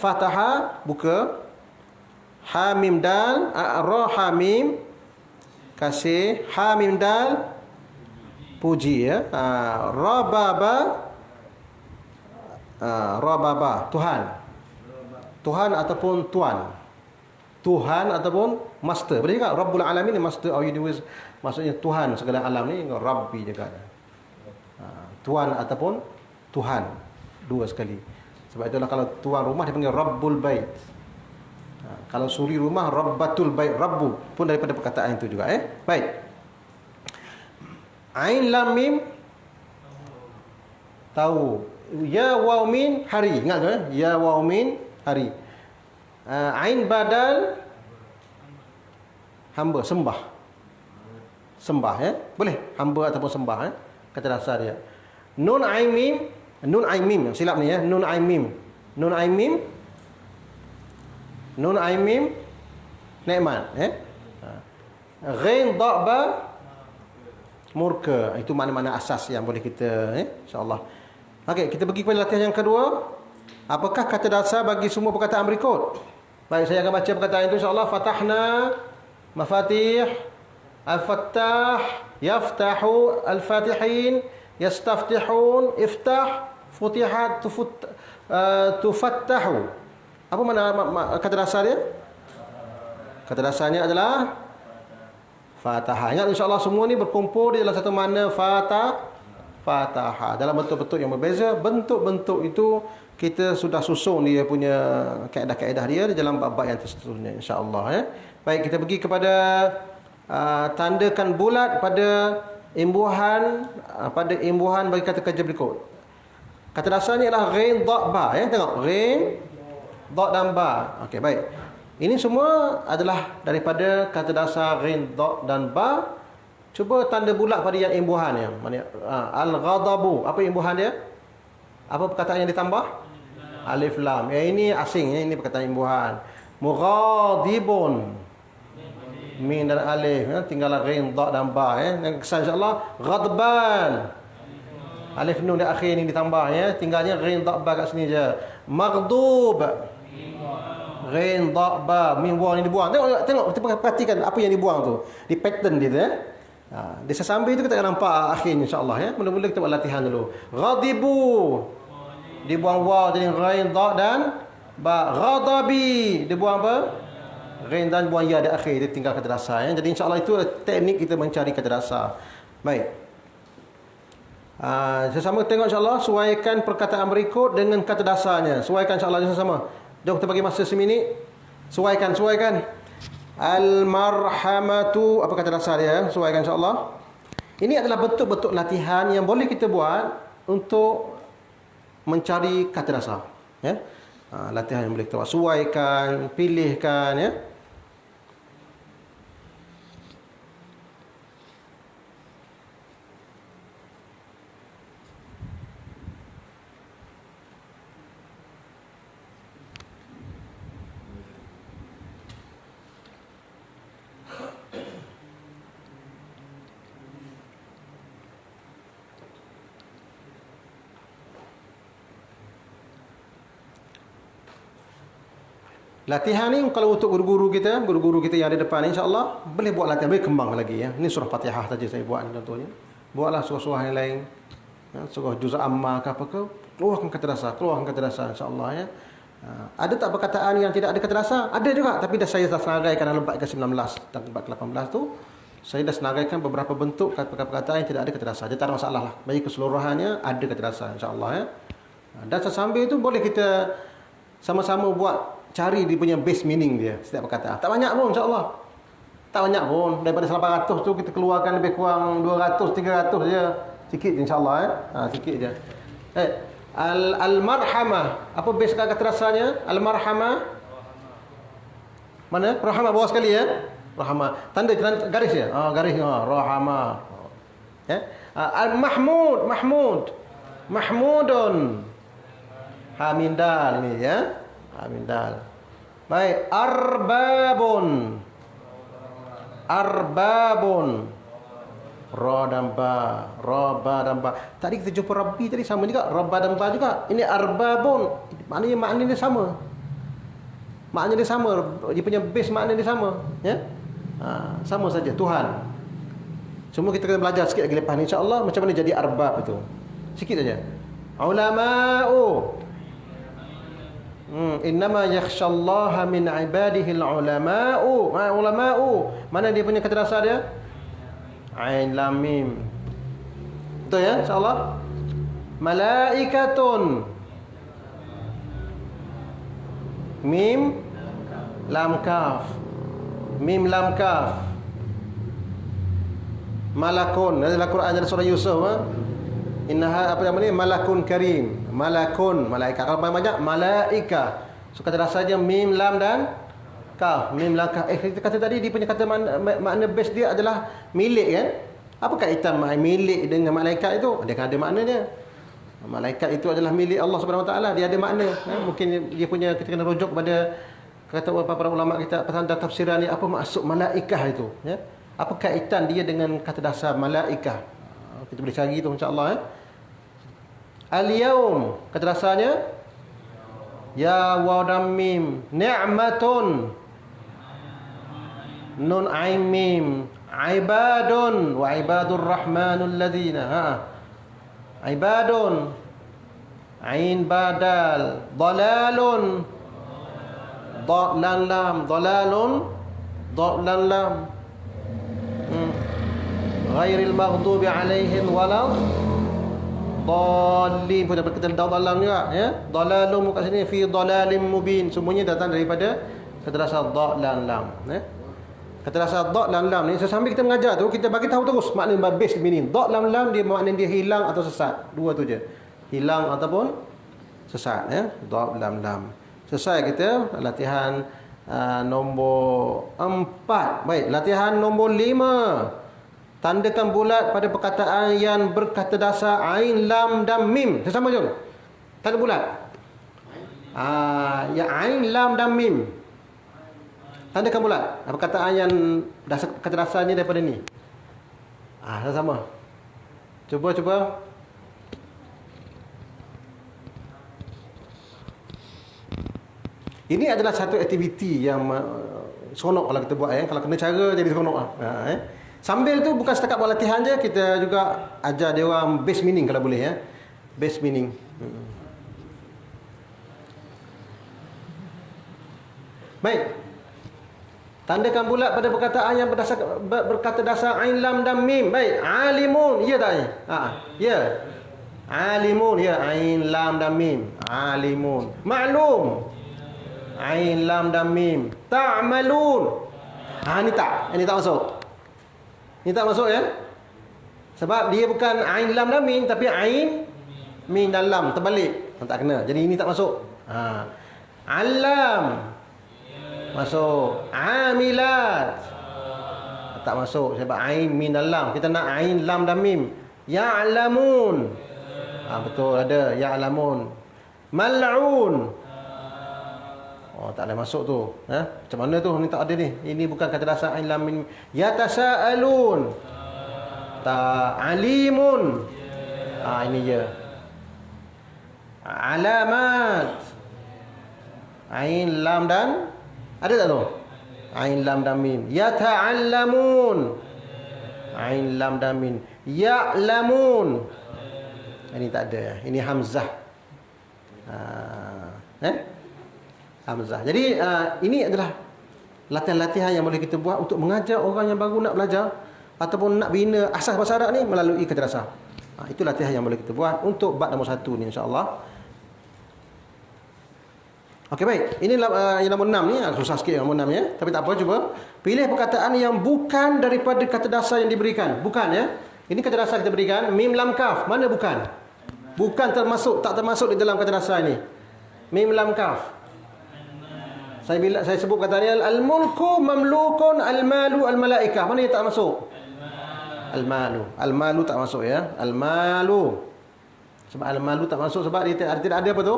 Fataha buka, ha mim dal, ra ha mim kasih, ha mim dal puji ya. Rababa, rababa Tuhan. Tuhan ataupun tuan. Tuhan ataupun master. Boleh juga Rabbul Alamin, master of universe, maksudnya Tuhan segala alam ni, Rabbi juga. Tuan ataupun Tuhan, dua sekali. Sebab itulah kalau tuan rumah dipanggil Rabbul Bait. Kalau suri rumah Rabbatul Bait, Rabbu pun daripada perkataan itu juga Baik. Ain lam mim tahu. Ya waw min hari. Ingat tu ya waw min hari. Ain badal hamba, sembah. Sembah boleh hamba ataupun sembah kata dasar dia. Nun ain mim, nun ain mim, silap ni nun ain mim. Nun ain mim, nun ain mim nikmat ghain da ba murka. Itu mana-mana asas yang boleh kita insya-Allah. Okey, kita pergi kepada latihan yang kedua. Apakah kata dasar bagi semua perkataan berikut? Baik, saya akan baca perkataan itu insya-Allah. Fatahna, mafatih, al-fattah, yaftahu, al-fatihin, yastaftihun, iftah, futihat, tufattahu. Apa mana kata dasar dia? Kata dasarnya adalah Fatahah. Ingat insya-Allah semua ni berkumpul di dalam satu makna Fatahah. Dalam bentuk-bentuk yang berbeza. Bentuk-bentuk itu kita sudah susun dia punya kaedah-kaedah dia di dalam bab-bab yang seterusnya insya-Allah Baik, kita pergi kepada tandakan bulat pada imbuhan bagi kata kerja berikut. Kata dasarnya ialah ghain da ba tengok ghain da dan ba. Okey, baik. Ini semua adalah daripada kata dasar ghain da dan ba. Cuba tanda bulat pada yang imbuhan ya. Al-ghadabu. Apa imbuhan dia? Apa perkataan yang ditambah? Alif lam. Ini asing ini perkataan imbuhan. Mughadibun. Min dan alif tinggal ghain da dan ba yang kesan insya-Allah. Ghadban. Alif nun di akhir ni ditambah tinggalnya ghain da ba kat sini je. Maghdub. Ghain da ba mim waw ni dibuang. Tengok perhatikan apa yang dibuang tu. Di pattern dia tu di sesambil itu kita akan nampak akhirnya insya-Allah Mula-mula kita buat latihan dulu. Ghadibu dibuang waw jadi ghain da dan ba. Ghadabi dibuang apa? Ghain dan buang ya di akhir, dia tinggal kata dasar Jadi insya-Allah itu teknik kita mencari kata dasar. Baik. Sesama tengok insya-Allah, sesuaikan perkataan berikut dengan kata dasarnya. Sesuaikan insya-Allah sesama. Jom kita bagi masa seminit. Sesuaikan. Al-marhamatu, apa kata dasar dia? Sesuaikan insya-Allah. Ini adalah bentuk-bentuk latihan yang boleh kita buat untuk mencari kata dasar latihan yang boleh kita buat. Sesuaikan, pilihkan Latihan ni kalau untuk guru-guru kita yang ada depan ni insya-Allah boleh buat latihan, boleh kembang lagi Ini surah Fatihah saja saya buat contohnya. Buatlah surah-surah yang lain. Surah juz amma ke apa ke, keluarkan kata dasar insya-Allah Ada tak perkataan yang tidak ada kata dasar? Ada juga, tapi saya dah senaraikan dalam bab ke-19 dan bab ke-18 tu. Saya dah senaraikan beberapa bentuk perkataan yang tidak ada kata dasar. Jadi tak ada masalah lah. Bagi keseluruhannya ada kata dasar insya-Allah Dan sesambil itu boleh kita sama-sama buat cari dia punya base meaning dia setiap perkataan. Tak banyak pun insya-Allah. Tak banyak pun. Daripada 800 tu kita keluarkan lebih kurang 200, 300 je. Sikit insya-Allah sikit je. Al-marhamah. Apa base kata dasarnya? Al-marhamah. Mana? Rahmah bawah sekali ya. Rahmah. Tanda garis ya? Garis. Rahmah. Ya. Al-mahmud. Mahmudun. Hamindal ni ya. Hamindal. Baik, arbabun. Ra dan ba, Tadi kita jumpa Rabbi tadi sama juga, Rabba dan ba juga. Ini arbabun. Maknanya dia sama. Maknanya dia sama. Dia punya base makna dia sama, ya. Sama saja Tuhan. Semua kita kena belajar sikit lagi lepas ni insya-Allah macam mana jadi arbab itu. Sikit saja. Ulama'u. Innama yakhshallaha min ibadihi ulama'u. Ulama'u. Mana dia punya kata dasar dia? Ain lam mim. Betul ya insya-Allah? Malaikatun. Mim lam kaf. Malakun. Dalam Quran ada surah Yusuf, innaha apa nama ni? Malakun karim. Malakun, malaikat. Kalau banyak malaika. So kata dasarnya mim lam dan kaf. Mim lam kaf. Kita kata tadi dia punya kata makna base dia adalah milik kan? Apa kaitan milik dengan malaikat itu? Dia kan ada maknanya. Malaikat itu adalah milik Allah Subhanahu Wa Taala. Dia ada makna. Mungkin dia punya kita kena rujuk kepada kata para ulama kita pasal tafsiran ni, apa maksud malaikah itu, ya? Apa kaitan dia dengan kata dasar malaikah? Kita boleh cari tu insya-Allah. Al-yaum kata dasarnya ya wa dam mim, ni'matun nun ain mim, ibadun wa ibadur rahmanul ladzina. Ibadun ain badal, dalalun dalalun ghairil maghdubi alaihim walad dallin. Pun dapat kata dalam juga ya. Dalalun kat sini fi dalalim mubin. Semuanya datang daripada kata dasar dalan lam ya. Kata dasar dalan lam ni sambil kita mengajar tu kita bagi tahu terus makna base meaning. Dalan lam dia makna dia hilang atau sesat. Dua tu je. Hilang ataupun sesat ya. Dalan lam. Selesai kita latihan nombor 4. Baik, latihan nombor 5. Tandakan bulat pada perkataan yang berkata dasar ain, lam dan mim. Sama Jom. Tanda bulat. Ya ain, lam dan mim. Tandakan bulat. Perkataan yang dasar kata dasarnya daripada ni. Sama. Cuba. Ini adalah satu aktiviti yang seronok kalau kita buat ya. Kalau kena cara jadi seronok Sambil tu bukan setakat buat latihan je, kita juga ajar dia orang base meaning kalau boleh ya. Base meaning. Baik. Tandakan bulat pada perkataan yang berkata dasar ain, lam dan mim. Baik, alimun, ya tak ni? Ya. Alimun, ya, ain, lam dan mim. Alimun. Ma'lum. Ain, lam dan mim. Ta'malun. Ini tak masuk. Ini tak masuk ya. Sebab dia bukan ain, lam dan mim, tapi ain, mim dan lam terbalik. Tak kena. Jadi ini tak masuk. Alam. Masuk. Amilat. Tak masuk sebab ain, mim dan lam. Kita nak ain, lam dan mim. Ya'lamun. Betul ada ya'lamun. Mal'un. Tak ada masuk tu. Macam mana tu? Ni tak ada ni. Ini bukan kata dasar ain, lam, mim. Yatasaalun. Alimun. Ini ya. Alamat. Ain, lam dan ada tak tu? Ain, lam dan mim. Yata'allamun. Ain, lam dan mim. Ya'lamun. Ini tak ada. Ini hamzah. Hamzah. Jadi ini adalah latihan-latihan yang boleh kita buat untuk mengajar orang yang baru nak belajar ataupun nak bina asas bahasa Arab ni melalui kata dasar. Itu latihan yang boleh kita buat untuk bab nombor 1 ni insya-Allah. Okey baik. Ini yang nombor 6 ni susah sikit nombor 6 ya. Tapi tak apa, cuba pilih perkataan yang bukan daripada kata dasar yang diberikan. Bukan ya. Ini kata dasar kita berikan mim lam kaf. Mana bukan? Bukan termasuk, tak termasuk di dalam kata dasar ini. Mim lam kaf. Saya sebut kata ni al-mulku mamlukun al-malu al-malaikah. Mana yang tak masuk? Al-malu. Al-malu tak masuk ya. Al-malu. Sebab al-malu tak masuk sebab dia tidak ada apa tu?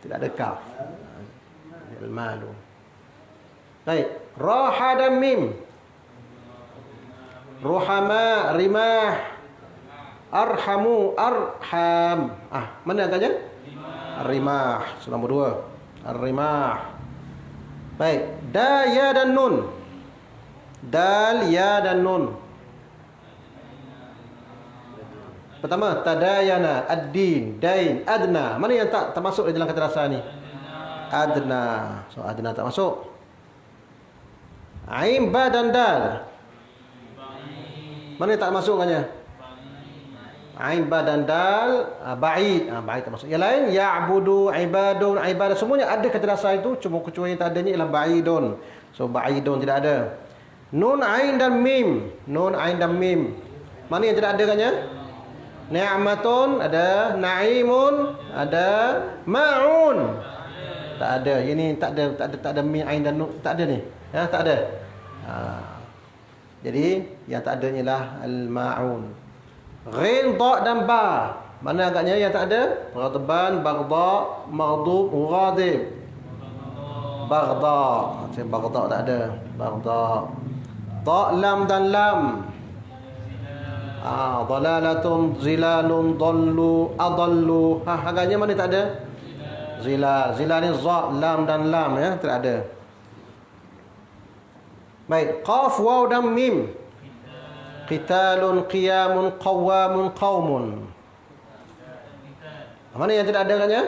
Tidak ada kaf. Al-malu. Baik. Raha dan mim. Ruhama, rimah, arhamu, arham. Mana agaknya? Rimah. Soalan nombor 2. Ar-rimah. Baik, da, ya dan nun. Dal, ya dan nun. Pertama, tadayana, ad-din, dain, adna. Mana yang tak termasuk di dalam kata dasar ni? Adna. So adna tak masuk. Ain, ba dan dal. Mana yang tak masuk katanya? Ain, ba dan dal, ba'id. Ba'id tak masuk. Yang lain, ya'budu, ibadun, ibadah. Semuanya ada kata dasar itu. Cuma kecuali yang tak adanya ialah ba'idun. So, ba'idun tidak ada. Nun, ain dan mim. Nun, ain dan mim. Mana yang tidak ada katanya? Ni'matun, ada. Na'imun, ada. Ma'un. Tak ada. Ini tak ada mim, ain dan nun. Tak ada ni. Ya, tak ada. Jadi, yang tak ada ialah al-ma'un. Ghin, da dan ba. Mana agaknya yang tak ada? Ghadban, baghdha, maghdub, ghadib. Baghdha. Baghdha tak ada. Baghdha. Ta, lam dan lam. Dalalatun, zilalun, dallu, adallu. Agaknya mana tak ada? Zilal. Zilal ni za, lam dan lam ya, tidak ada. Baik, qaf, waw dan mim. Qitalun, qiyamun, qawamun, qaumun. Mana yang tidak ada katanya?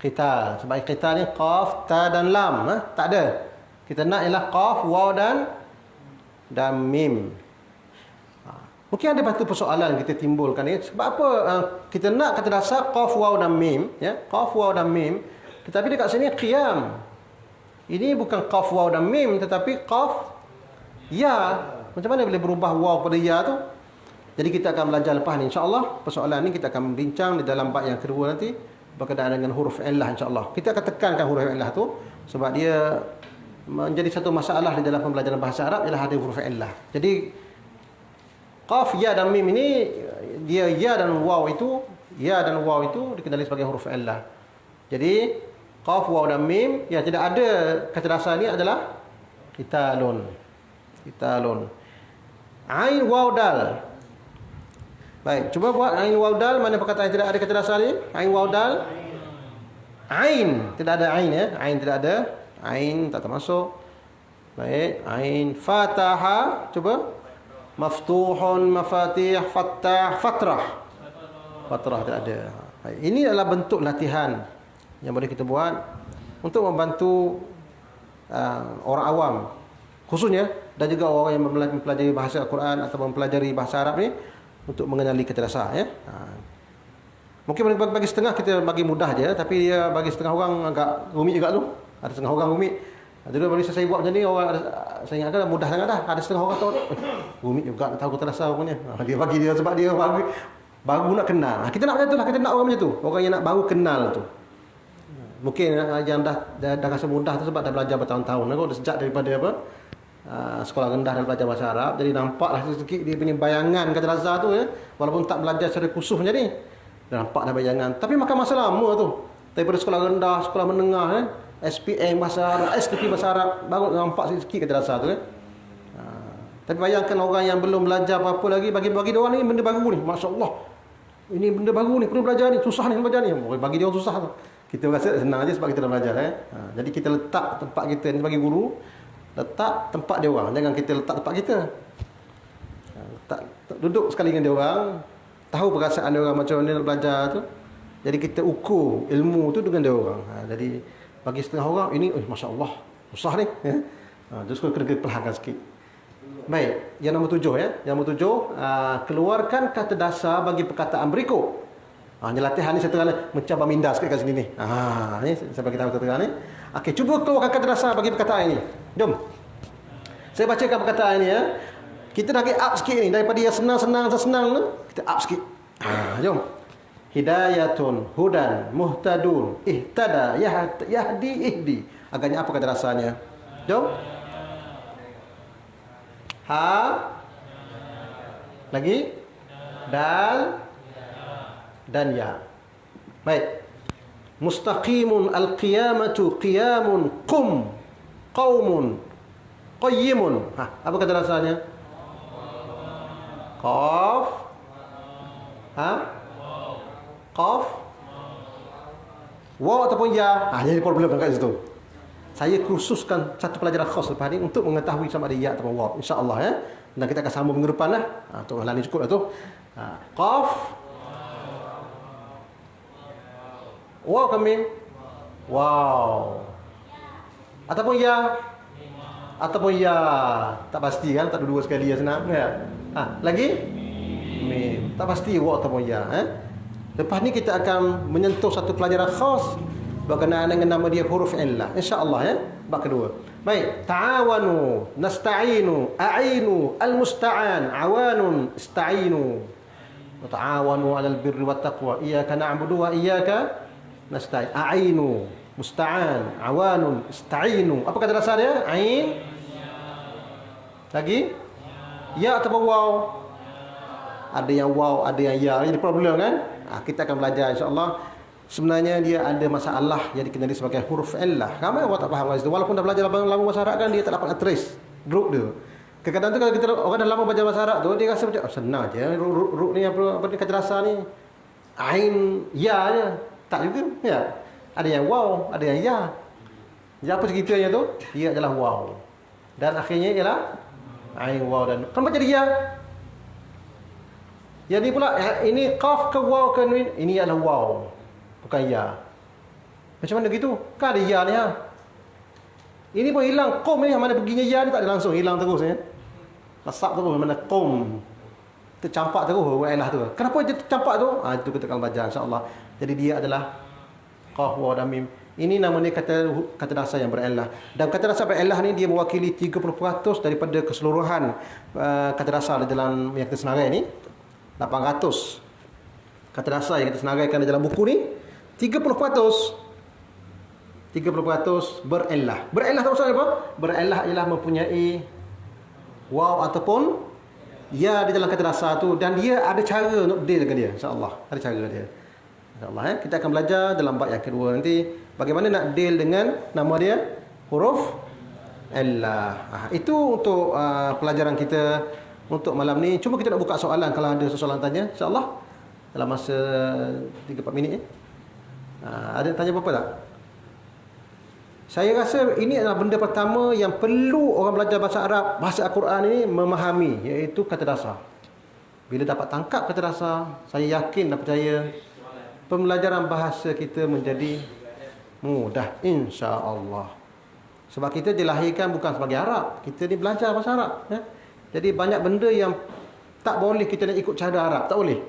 Qital. Sebab qital ni qaf, ta dan lam. Tak ada. Kita nak ialah qaf, waw dan mim. Mungkin ada satu persoalan kita timbulkan ni. Sebab apa kita nak kata dasar qaf, waw dan mim. Ya? Qaf, waw dan mim. Tetapi dekat sini qiyam. Ini bukan qaf, waw dan mim. Tetapi qaf, ya. Macam mana boleh berubah waw pada ya tu? Jadi kita akan belajar lepas ni insya-Allah. Persoalan ni kita akan bincang di dalam bab yang kedua nanti berkaitan dengan huruf illah insya-Allah. Kita akan tekankan huruf illah tu sebab dia menjadi satu masalah di dalam pembelajaran bahasa Arab ialah ada huruf illah. Jadi qaf, ya dan mim ini dia ya dan waw itu dikenali sebagai huruf illah. Jadi qaf, waw dan mim yang tidak ada kata dasar ni adalah qitalun. Ain, waw, dal. Baik, cuba buat ain, waw, dal. Mana perkataan yang tidak ada kata dasar ni? Ain, waw, dal. Ain, tidak ada ain ya. Ain tidak ada. Ain tak termasuk. Baik, ain, fataha. Cuba. Maftuhun, mafatih, fattah, fatrah. Fatrah tidak ada. Baik, ini adalah bentuk latihan yang boleh kita buat untuk membantu orang awam khususnya dan juga orang yang mempelajari bahasa Al-Quran atau mempelajari bahasa Arab ni untuk mengenali kata dasar ya. Mungkin bagi setengah kita bagi mudah je, tapi dia bagi setengah orang agak rumit juga tu. Ada setengah orang rumit. Jadi bagi saya buat macam ni orang saya ingatkan mudah sangat dah. Ada setengah orang tahu rumit juga nak tahu kata dasar rupanya. Dia bagi dia sebab dia baru nak kenal. Kita nak macam tu lah, kita nak orang macam tu. Orang yang nak baru kenal tu. Mungkin yang dah rasa mudah tu sebab dah belajar bertahun-tahun. Dah sejak daripada sekolah rendah dan belajar bahasa Arab. Jadi nampaklah sikit dia punya bayangan kata dasar tu ya. Walaupun tak belajar secara khusus macam ni. Dah nampak dah bayangan. Tapi makan masa lama tu. Daripada sekolah rendah, sekolah menengah SPM bahasa Arab, STP bahasa Arab, baru nampak sikit kata dasar tu ya. Tapi bayangkan orang yang belum belajar apa-apa lagi, bagi dia orang ni benda baru ni. Masya-Allah. Ini benda baru ni, perlu belajar ni, susah ni belajar ni. Bagi dia orang susah tu. Kita rasa senang aja sebab kita dah belajar jadi kita letak tempat kita ni bagi guru. Letak tempat dia orang. Jangan kita letak tempat kita. Duduk sekali dengan dia orang. Tahu perasaan dia orang macam mana nak belajar tu. Jadi kita ukur ilmu tu dengan dia orang. Jadi bagi setengah orang ini Masya Allah susah ni. Just kena pelahkan sikit. Baik. Yang nombor 7 ya. Yang nombor 7 keluarkan kata dasar bagi perkataan berikut. Ni latihan ni saya terang mencabar minda sikit kat sini ni. Ni saya bagi tahu terang ni. Okey, cuba keluarkan kata dasar bagi perkataan ini. Jom. Saya bacakan perkataan ini ya. Kita nak up sikit ni daripada yang senang tu, kita up sikit. Jom. Hidayatun, hudan, muhtadun, ihtada, yahdi, ihdi. Agaknya apa kata rasanya? Jom. Ha. Lagi. Dal. Dan ya. Baik. Mustaqimun al-qiyamatu qiyamun qum qaumun qayyimun. Apa kata rasanya? Qaf. Qaf. Waw ataupun ya. Jadi problem dekat situ. Saya khususkan satu pelajaran khas lepas ni untuk mengetahui sama ada ya ataupun waw, insya-Allah ya. Dan kita akan sambung minggu depan lah. Tu halan ni cukup dah tu. Qaf. Wow kami. Wow. Ataupun ya. Ataupun ya. Tak pasti kan, tak dua sekali ya, senang ya. Lagi? Mim. Tak pasti wow ataupun ya, Lepas ni kita akan menyentuh satu pelajaran khas berkenaan dengan nama dia huruf illah, insya-Allah ya. Bab kedua. Baik, ta'awanu, nasta'inu, a'inu, al-musta'an, awanun, ista'inu. Ta'awanu 'alal birri wat taqwa. Iyyaka na'budu wa iyyaka nasta'in. A'inu, musta'an, awanun, ista'inu. Apa kata dasar dia? Ain. Lagi? Ya atau waw? Ada yang waw, ada yang ya. Ini problem kan? Kita akan belajar insya-Allah. Sebenarnya dia ada masalah yang dikenali sebagai huruf illah. Ramai orang tak faham itu. Walaupun dah belajar lama bahasa Arab kan, dia tak dapat nak trace root dia. Kadang-kadang tu kalau kita orang dah lama belajar bahasa Arab tu, dia rasa macam senang je. Root ni apa ni, kata dasar ni. Ain ya je. Tak juga ya. Ada yang waw, ada yang ya. Ya apa segitu tu? Dia adalah waw. Dan akhirnya ialah ain waw dan kan macam dia. Yang ni pula, ini qaf ke waw ke nun? Ini adalah waw, bukan ya. Macam mana gitu? Kan ada ya ni Ini pun hilang. Qom ni mana perginya ya ni, tak ada langsung, hilang terus ya. Masak terus mana qom. Tercampak terus wa'ilah tu. Kenapa dia tercampak tu? Itu kita akan belajar insya-Allah. Jadi dia adalah qaf, waw dan mim. Ini namanya kata dasar yang berillah. Dan kata dasar berillah ni dia mewakili 30% daripada keseluruhan kata dasar di dalam yang kita senarai ni. 800 kata dasar yang kita senaraikan di dalam buku ni, 30% berillah. Berillah tak maksudnya apa? Berillah ialah mempunyai waw ataupun ya di dalam kata dasar tu, dan dia ada cara untuk deal dengan dia, insya-Allah. Ada cara dia. Insya-Allah kita akan belajar dalam bab yang kedua nanti bagaimana nak deal dengan nama dia huruf illah. Itu untuk pelajaran kita untuk malam ni. Cuma kita nak buka soalan kalau ada soalan tanya, insya-Allah dalam masa 3-4 minit ada tanya apa-apa tak? Saya rasa ini adalah benda pertama yang perlu orang belajar bahasa Arab, bahasa Al-Quran ini memahami, iaitu kata dasar. Bila dapat tangkap kata dasar, saya yakin dan percaya pembelajaran bahasa kita menjadi mudah, insya-Allah. Sebab kita dilahirkan bukan sebagai Arab, kita ni belajar bahasa Arab ya. Jadi banyak benda yang tak boleh kita nak ikut cara Arab, tak boleh.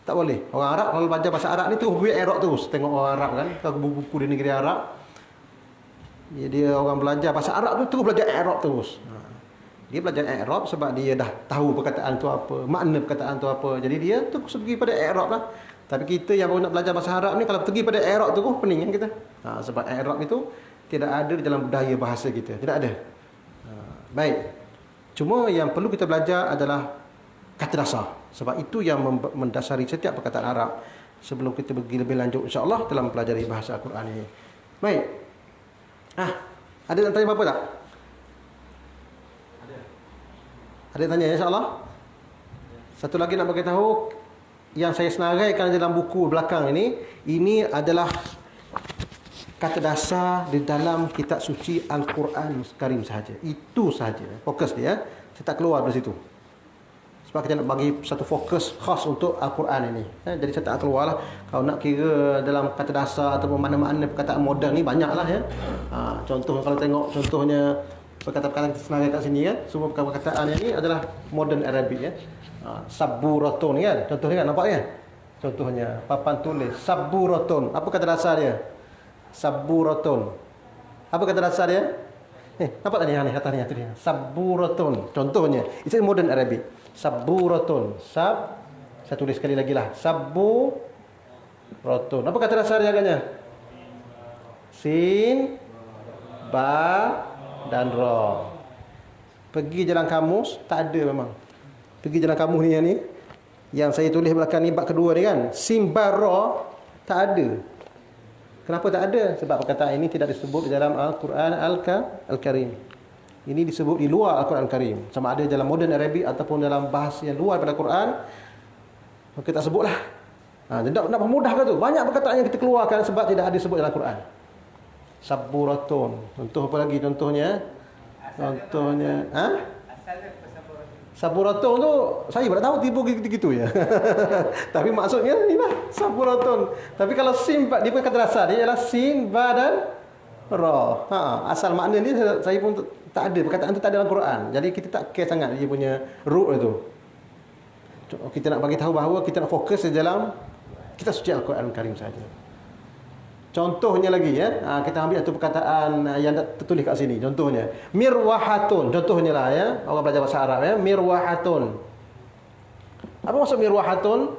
Tak boleh. Orang Arab kalau belajar bahasa Arab ni tu buat Arab terus. Tengok orang Arab kan, kalau buku-buku di negeri Arab, dia orang belajar bahasa Arab tu terus belajar Arab terus. Dia belajar Arab sebab dia dah tahu perkataan tu apa, makna perkataan tu apa. Jadi dia terus pergi pada Arab lah. Tapi kita yang baru nak belajar bahasa Arab ni, kalau pergi pada Arab tu pening kan kita. Sebab Arab itu tidak ada di dalam budaya bahasa kita, tidak ada. Baik. Cuma yang perlu kita belajar adalah kata dasar. Sebab itu yang mendasari setiap perkataan Arab. Sebelum kita pergi lebih lanjut insya-Allah dalam pelajari bahasa Al-Quran ini. Baik. Ada nak tanya apa-apa tak? Ada yang tanya insya-Allah? Satu lagi nak bagi tahu yang saya senaraikan dalam buku belakang ini adalah kata dasar di dalam kitab suci Al-Quran Karim sahaja. Itu sahaja. Fokus dia. Saya tak keluar dari situ. Sebab kita nak bagi satu fokus khas untuk Al-Quran ini. Jadi saya tak keluar lah. Kalau nak kira dalam kata dasar ataupun mana-mana perkataan moden ni banyak lah ya. Contoh kalau tengok contohnya perkataan-perkataan kita senaraikan kat sini kan. Semua perkataan ini adalah modern Arabic ya. Sabburatun kan. Contohnya kan nampak kan? Contohnya papan tulis sabburatun. Apa kata dasar dia? Sabburatun. Apa kata dasar dia? Nampak tadi yang atas ni tu dia. Sabburatun. Contohnya, it's a modern Arabic. Sabburatun. Saya tulis sekali lagi lah. Sabburatun. Apa kata dasar dia agaknya? Sin, ba dan ra. Pergi jalan kamus, tak ada memang. Pergi jalan kamus ni yang saya tulis belakang ni bab kedua ni kan. Sin, ba, ra tak ada. Kenapa tak ada? Sebab perkataan ini tidak disebut di dalam Al-Quran Al-Karim. Ini disebut di luar Al-Quran Al-Karim. Sama ada dalam modern Arabic ataupun dalam bahasa yang luar daripada Quran, maka tak sebutlah. Nak mudah ke tu? Banyak perkataan yang kita keluarkan sebab tidak ada disebut dalam Quran. Sabburatun. Contoh apa lagi contohnya? Contohnya, Sabburatun tu saya tak tahu tipu gitu ya. Tapi maksudnya inilah Sabburatun. Tapi kalau sin dia punya kata dasar dia ialah sin, ba dan ra. Asal makna ni saya pun tak ada, perkataan tu tak ada dalam Quran. Jadi kita tak care sangat dia punya root itu. Kita nak bagi tahu bahawa kita nak fokus di dalam kitab suci Al-Quran Karim saja. Contohnya lagi ya, kita ambil satu perkataan yang tertulis kat sini. Contohnya, mirwahatun. Contohnya lah ya, orang belajar bahasa Arab ya, mirwahatun. Apa maksud mirwahatun?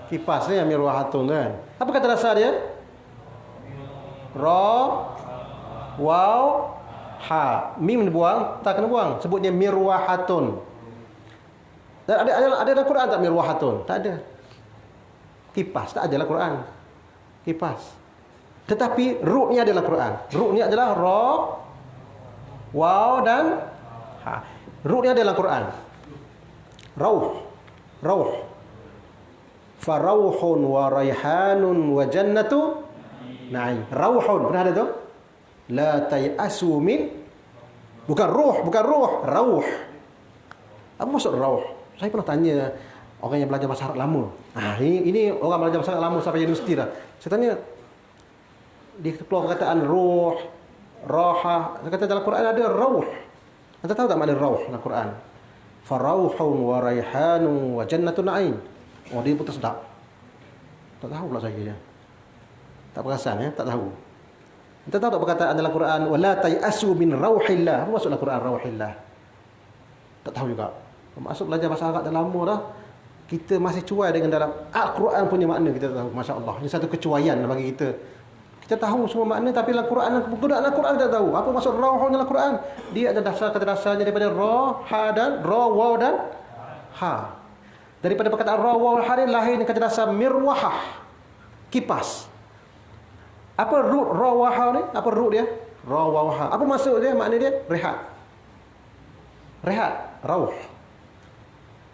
Kipas ni ya, mirwahatun kan. Apa kata dasar dia? Ra, waw, ha. Mim dibuang, tak kena buang. Sebut dia mirwahatun. Dan ada dalam Quran tak mirwahatun? Tak ada. Kipas tak ada dalam Quran. Kipas. Tetapi rootnya adalah Quran. Rootnya adalah ra, waw dan ha. Rootnya adalah Quran. Rauh. Farauhun wa raihanun wa jannatu na'im. Rauhun, pernah ada tu? La tayasu min. Bukan ruh, rauh. Apa maksud rauh? Saya pernah tanya orang yang belajar bahasa Arab lama. Ini orang belajar bahasa Arab lama sampai universiti dah. Saya tanya, dia keluar perkataan ruh, raha. Dia kata dalam Quran ada rauh. Anda tahu tak makna rauh dalam Quran? Farauhun wa raihanun wa jannatun na'im. Oh, dia pun tersedap. Tak tahu pula saya. Tak perasan ya, tak tahu. Anda tahu tak perkataan dalam Quran wala tayasu min rauhillah? Apa maksud dalam Quran rauhillah? Tak tahu juga. Maksud belajar bahasa Arab dah lama dah. Kita masih cuai dengan dalam Al-Quran punya makna kita tahu. Masya-Allah. Ini satu kecuaian bagi kita. Kita tahu semua makna tapi dalam Quran, penggunaan Al-Quran kita tahu. Apa maksud rauhun dalam Quran? Dia ada dasar kata dasarnya daripada ra, ha dan ra, waw dan ha. Daripada perkataan ra, waw, ha lahir kata dasar mirwahah. Kipas. Apa root ra, waw, ha ni? Apa root dia? Ra, waw, ha. Apa maksud dia? Makna dia rehat. Rauh.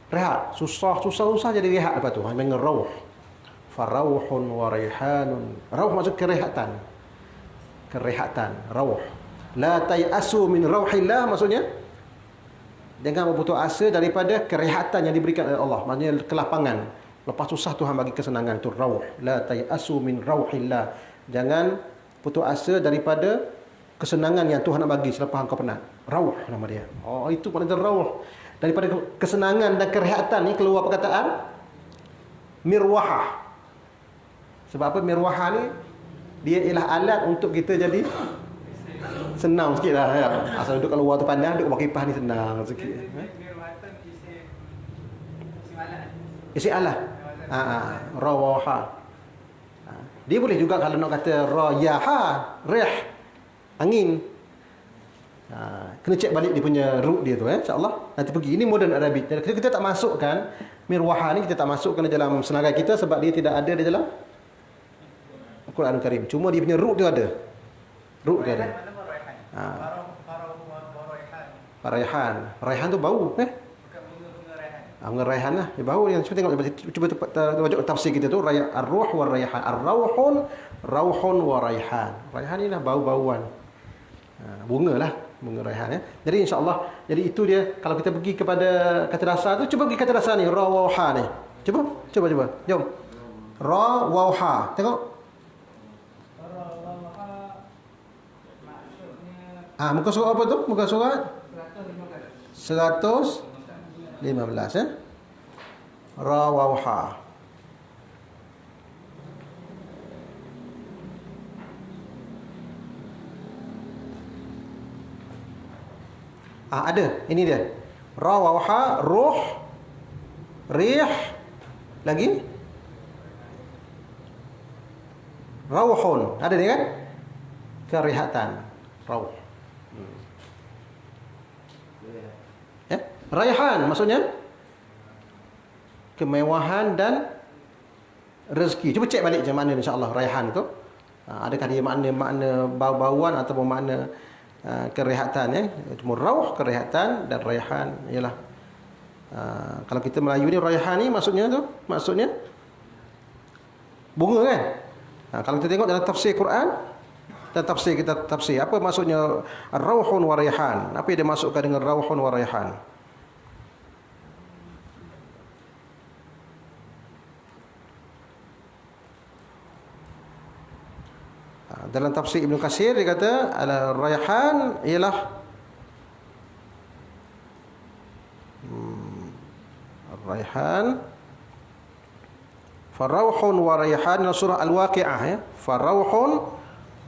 Rehat. Susah jadi rehat lepas tu. Dengan rauh. Farauhun wa raihanun. Rauh maksud kerehatan. Rauh. La tayasu min rauhillah maksudnya jangan berputus asa daripada kerehatan yang diberikan oleh Allah. Maksudnya kelapangan. Lepas susah Tuhan bagi kesenangan tu rauh. La tayasu min rauhillah. Jangan putus asa daripada kesenangan yang Tuhan nak bagi selepas engkau penat. Rauh nama dia. Oh, itu makna rauh. Daripada kesenangan dan kerehatan ni keluar perkataan mirwahah. Sebab apa mirwahah ni? Dia ialah alat untuk kita jadi senang sikit lah ya. Asal duduk kat luar tu pandang, duduk bawah kipas ni senang sikit. Isi alat. Ra, wa, ha. Dia boleh juga kalau nak kata ra, ya, ha, rih, angin. Kena cek balik dia punya root dia tu insya-Allah. Nanti pergi. Ini modern Arabic. Kita tak masukkan mirwahah ni, kita tak masukkan dalam senarai kita sebab dia tidak ada di dalam Al-Quran Karim. Cuma dia punya root dia ada. Raihan tu bau bunga raihan lah. Dia bau yang cuba tengok tafsir kita tu ar-ruh wa raihan. Rauhun wa raihan. Raihan ni lah bau-bauan. Bunga raihan ya. Jadi insya-Allah, jadi itu dia kalau kita pergi kepada kata dasar tu, cuba pergi kata dasar ni ra, waw, ha ni. Cuba. Jom. Ra, waw, ha. Tengok. Muka surat apa tu? Muka surat 115 ya. Ra, waw, ha. Ada. Ini dia. Ra, waw, ha, ruh, Rih. Lagi? Rauhun. Ada ni kan? Kerihatan. Rauh. Ya? Raihan maksudnya kemewahan dan rezeki. Cuba cek balik je makna insya-Allah raihan tu. Adakah dia makna bau-bauan ataupun makna kerihatan ya? Cuma rauh kerihatan dan raihan ialah kalau kita Melayu ni raihan ni maksudnya bunga kan? Kalau kita tengok dalam tafsir Quran dan tafsir kita tafsir apa maksudnya rauhun wa raihan? Apa yang dimaksudkan dengan rauhun wa raihan? Dalam tafsir Ibn Katsir dia kata al-raihan ialah raihan farauhun wa raihan surah al-waqiah ya farauhun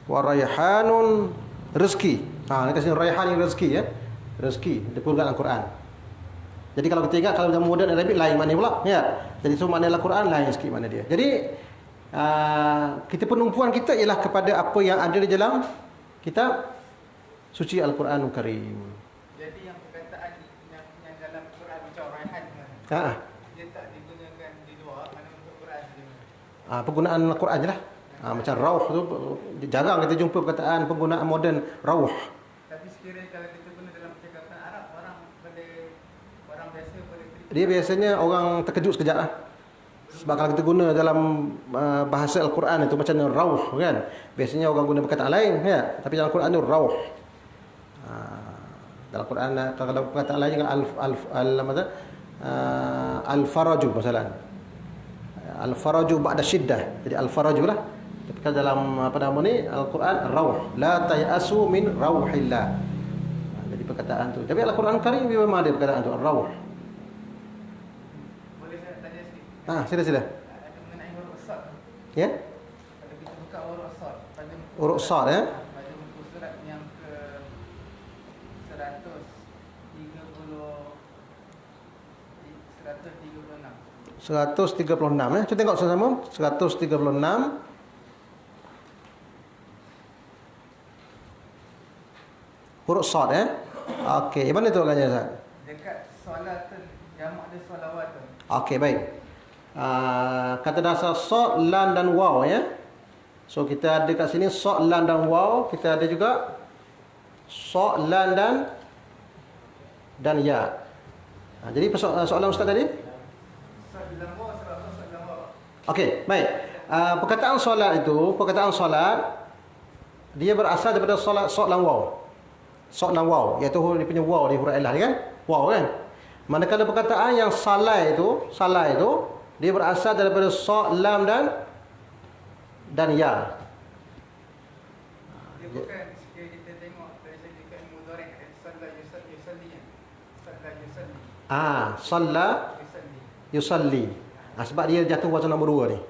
wa raihanun rezeki. Dia kasi raihan ni rezeki ya. Rezeki disebut dalam Al-Quran. Jadi kalau kita ingat kalau dalam modern Arabic lain makna pula ya. Jadi so makna Al-Quran lain sikit makna dia. Jadi kita penumpuan kita ialah kepada apa yang ada di dalam kitab suci Al-Quranul Karim. Jadi yang perkataan yang dalam Quran macam raihan dia tak digunakan di luar, mana untuk Quran saja. Penggunaan Al-Quran je lah. Macam rauh tu jarang kita jumpa perkataan penggunaan moden rauh. Tapi sekiranya kalau kita guna dalam percakapan Arab, orang biasa boleh terima. Dia biasanya orang terkejut sekejap lah. Sebab kalau kita guna dalam bahasa Al-Quran itu macam rauh kan. Biasanya orang guna perkataan lain ya. Tapi dalam Al-Quran itu rauh. Dalam Quran kalau perkataan lain dengan al-faraju masalah. Al-faraju ba'da syiddah. Jadi al-faraju lah. Tapi kalau dalam apa nama ni Al-Quran rauh. La tayasu min rauhillah. Jadi perkataan tu. Tapi Al-Quran Karim memang ada perkataan tu rauh. Boleh saya tanya sikit? Sila. Ada mengenai huruf sad. Ya? Kalau kita buka huruf sad pada Huruf sad ya. pada muka surat yang ke 136 ya. Kita tengok sama-sama 136 huruf sad ya. Okey, mana tu agaknya Ustaz? dekat solatun jamak dia solawatun. Okey, baik. Kata dasar sad, lam dan waw ya. So kita ada kat sini sad, lam dan waw, kita ada juga sad, lam dan ya. Jadi soalan Ustaz tadi? Solat waw sebab apa solat waw? Okey, baik. Perkataan solat dia berasal daripada solat sad lam waw. Sad lam waw iaitu dia punya waw di huruf ilah kan? Waw kan? Manakala perkataan yang salah itu dia berasal daripada sad, lam dan ya. Dia bukan sekiranya kita tengok dari segi fi'il mudhari' salla yusalli salla yusalli. Salla yusalli. Sebab dia jatuh wazan nombor 2 ni.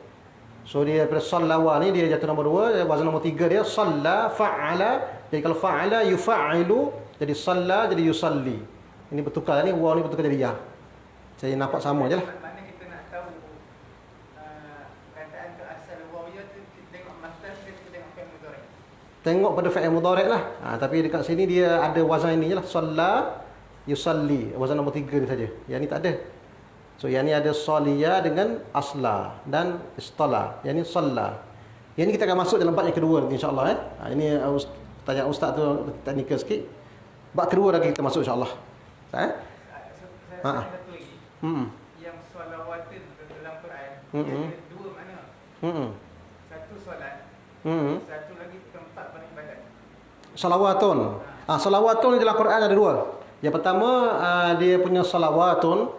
So dia daripada sallawa ni dia jatuh nombor 2, wazan nombor 3 dia salla fa'ala. Jadi kalau fa'ala yufa'ilu jadi salla jadi yusalli. Ini bertukar ni, waw ni bertukar jadi ya. Saya nampak sama je lah. Mana kita nak tahu kataan tu asal waw ya tu kita tengok masdar kita tengok fi'il mudhari'. Tengok pada fi'il mudhari' lah. Tapi dekat sini dia ada wazan ini je lah. Salla yusalli. Wazan nombor 3 ni saja. Yang ni tak ada. So yang ni ada soliya dengan asla dan istala. Yang ni salla. Yang ni kita akan masuk dalam bab yang kedua nanti insya-Allah Ini tanya ustaz tu teknikal sikit. Bab kedua lagi kita masuk insya-Allah. Saya satu lagi. Yang solawatun dalam Quran dia ada dua makna. Satu solat. Satu lagi tempat beribadat. Salawatun. Salawatun dalam Quran ada dua. Yang pertama dia punya salawatun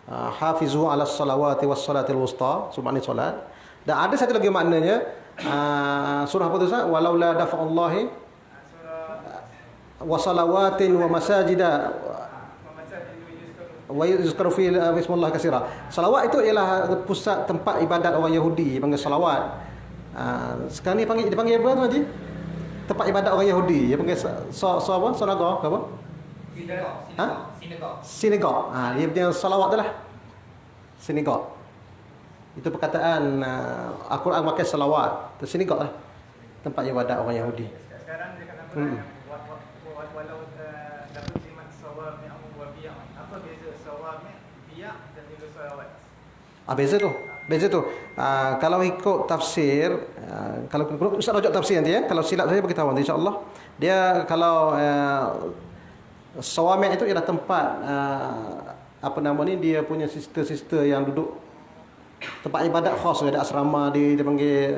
hafizu ala salawati was salatil wusta. So makna solat. Dan ada satu lagi maknanya surah apa tu Ustaz? Walaula dafa'ullahi wa salawatin wa masajida wa yuzkaru fi ismullah katsira. Salawat itu ialah pusat tempat ibadat orang Yahudi, panggil salawat. Sekarang ni dipanggil apa tu Haji? Tempat ibadat orang Yahudi, dia panggil apa? Synagoga ke apa? Sinagog. Sinagog. Dia punya salawat tu lah. Sinagog. Itu perkataan Al-Quran pakai salawat. Itu sinagog lah. Tempat ibadat orang Yahudi. Sekarang dia kata Quran walau dapat kalimat sawami' wa bi'a. Apa beza sawami', bi'a dan juga salawat? Beza tu. Kalau ikut tafsir, kalau Ustaz rojak tafsir nanti ya. Kalau silap saya beritahu nanti insya-Allah. Dia kalau sawami' itu ialah tempat apa nama ni, dia punya sister-sister yang duduk tempat ibadat khas, ada asrama, dipanggil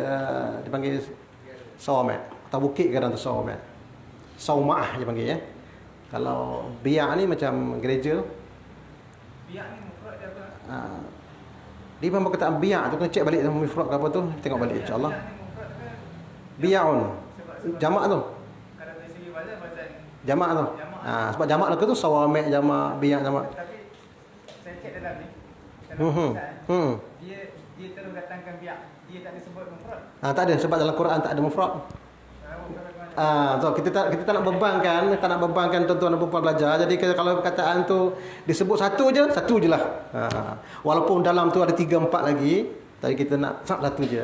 sawami' atau bukit kadang tu sawami'. Saumah dia panggil ya. Kalau bi'a ni macam gereja. Bi'a ni mufrad dia apa? Dia memang perkataan bi'a tu kena cek balik dalam mufrad ke apa tu, tengok balik insya-Allah. Bi'un. Jamak tu. Kalau dari segi bazan Jamak tu. Sebab jamak tu sawami', jamak, bi'a, jamak. tapi saya cek dalam ni. Dia terus datangkan bi'a. Dia tak disebut mufrad. Tak ada sebab dalam Quran tak ada mufrad. So kita tak nak bebankan tuan-tuan dan puan belajar. Jadi kalau perkataan tu disebut satu je lah. Walaupun dalam tu ada 3 4 lagi, tapi kita nak satu je.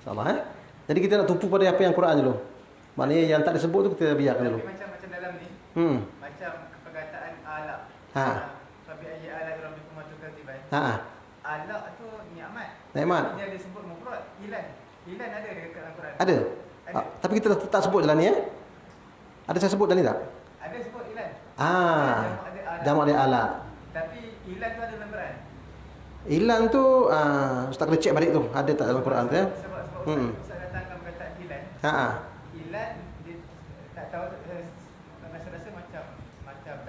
Salah Jadi kita nak tumpu pada apa yang Quran dulu. Maknanya yang tak disebut tu kita biarkan dulu. Macam dalam ni. Macam perkataan ala. Tapi ayat ala rabbikum tukadziban. Ala tu nikmat. Dia disebut mufrad. Ilan ada dekat Al-Quran. Ada. Tapi kita tak sebut dalam ni Ada saya sebut dalam ni tak? Ada sebut ilan. Jamak dia ala. Tapi ilan tu ada dalam Quran. Ilan tu Ustaz kena cek balik tu. Ada tak dalam Quran tu ya? Sebab Ustaz datangkan perkataan ilan. Ilan dia tak tahu, rasa macam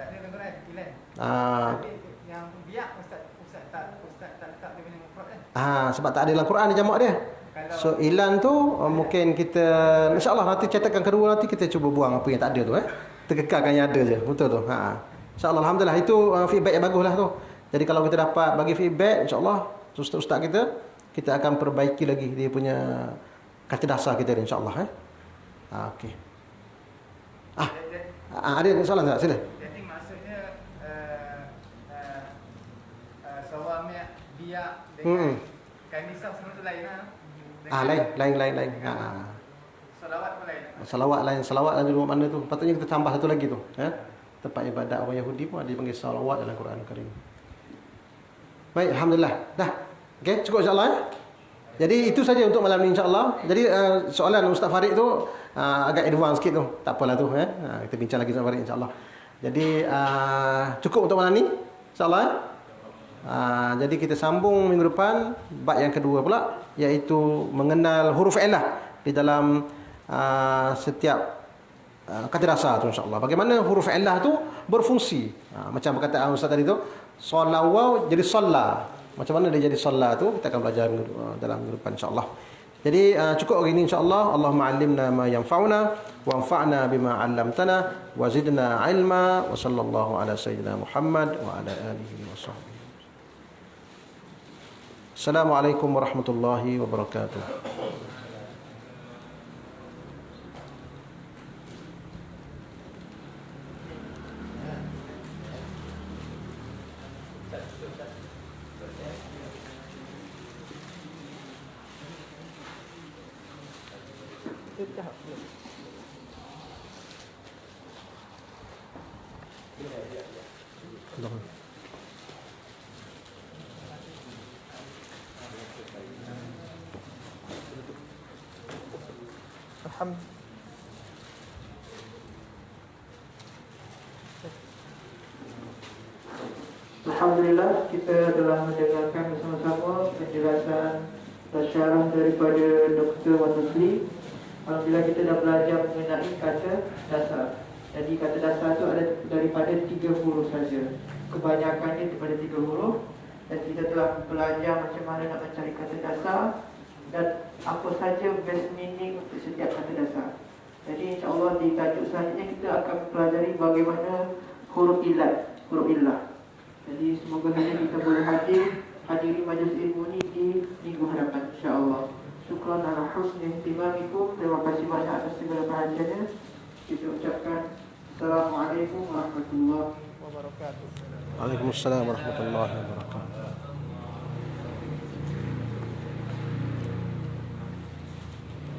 tak ada dalam Quran ilan. Tapi yang biak Ustaz tak letak dia punya mufrad kan. Sebab tak ada dalam Quran dia jamak dia. So ilan tu mungkin kita insya-Allah nanti cetakan kedua nanti kita cuba buang apa yang tak ada tu Kita kekalkan yang ada je. Betul tu. Insya-Allah alhamdulillah itu feedback yang baguslah tu. Jadi kalau kita dapat bagi feedback insya-Allah ustaz-ustaz kita akan perbaiki lagi dia punya kata dasar kita insya-Allah okey. Ada soalan tak? Sila. Jadi maksudnya sawami' bi'a dengan kanisah semua tu lain lah. Lain. Salawat pun lain. Salawat ada dua mana tu? Patutnya kita tambah satu lagi tu. Tempat ibadat orang Yahudi pun ada dipanggil salawat dalam Quran Karim. Baik, alhamdulillah. Dah. Okey, cukup insya-Allah Jadi itu saja untuk malam ni insya-Allah. Jadi soalan Ustaz Farid tu agak advance sikit tu. Tak apalah tu kita bincang lagi Ustaz Farid insya-Allah. Jadi cukup untuk malam ni insya-Allah jadi kita sambung minggu depan bab yang kedua pula, iaitu mengenal huruf illah di dalam setiap kata dasar tu insya-Allah. Bagaimana huruf illah tu berfungsi. Macam perkataan Ustaz tadi tu, solawau jadi solla. Macam mana dia jadi solla tu kita akan belajar dalam minggu depan insya-Allah. Jadi cukup hari ini insya-Allah. Allahumma 'allimna ma yanfa'una wanfa'na bima 'allamtana wa zidna 'ilma wa sallallahu ala sayyidina Muhammad wa ala alihi wa sahbihi. Assalamualaikum warahmatullahi wabarakatuh. Alhamdulillah, kita telah mendengarkan bersama-sama penjelasan syarah daripada Dr. Wan Nusli. Alhamdulillah kita dah belajar mengenai kata dasar. Jadi kata dasar itu ada daripada 3 huruf saja. Kebanyakannya daripada 3 huruf. Dan kita telah belajar macam mana nak mencari kata dasar dan apa saja best meaning untuk setiap kata dasar. Jadi insya-Allah di tajuk selanjutnya kita akan pelajari bagaimana huruf illah. Jadi semoga saja kita boleh hadiri majlis ilmu ini di minggu hadapan insya-Allah. Syukran ala husni ihtimamikum. Terima kasih banyak atas segala perhatiannya. Kita ucapkan Assalamualaikum warahmatullahi wabarakatuh. Waalaikumsalam warahmatullahi wabarakatuh.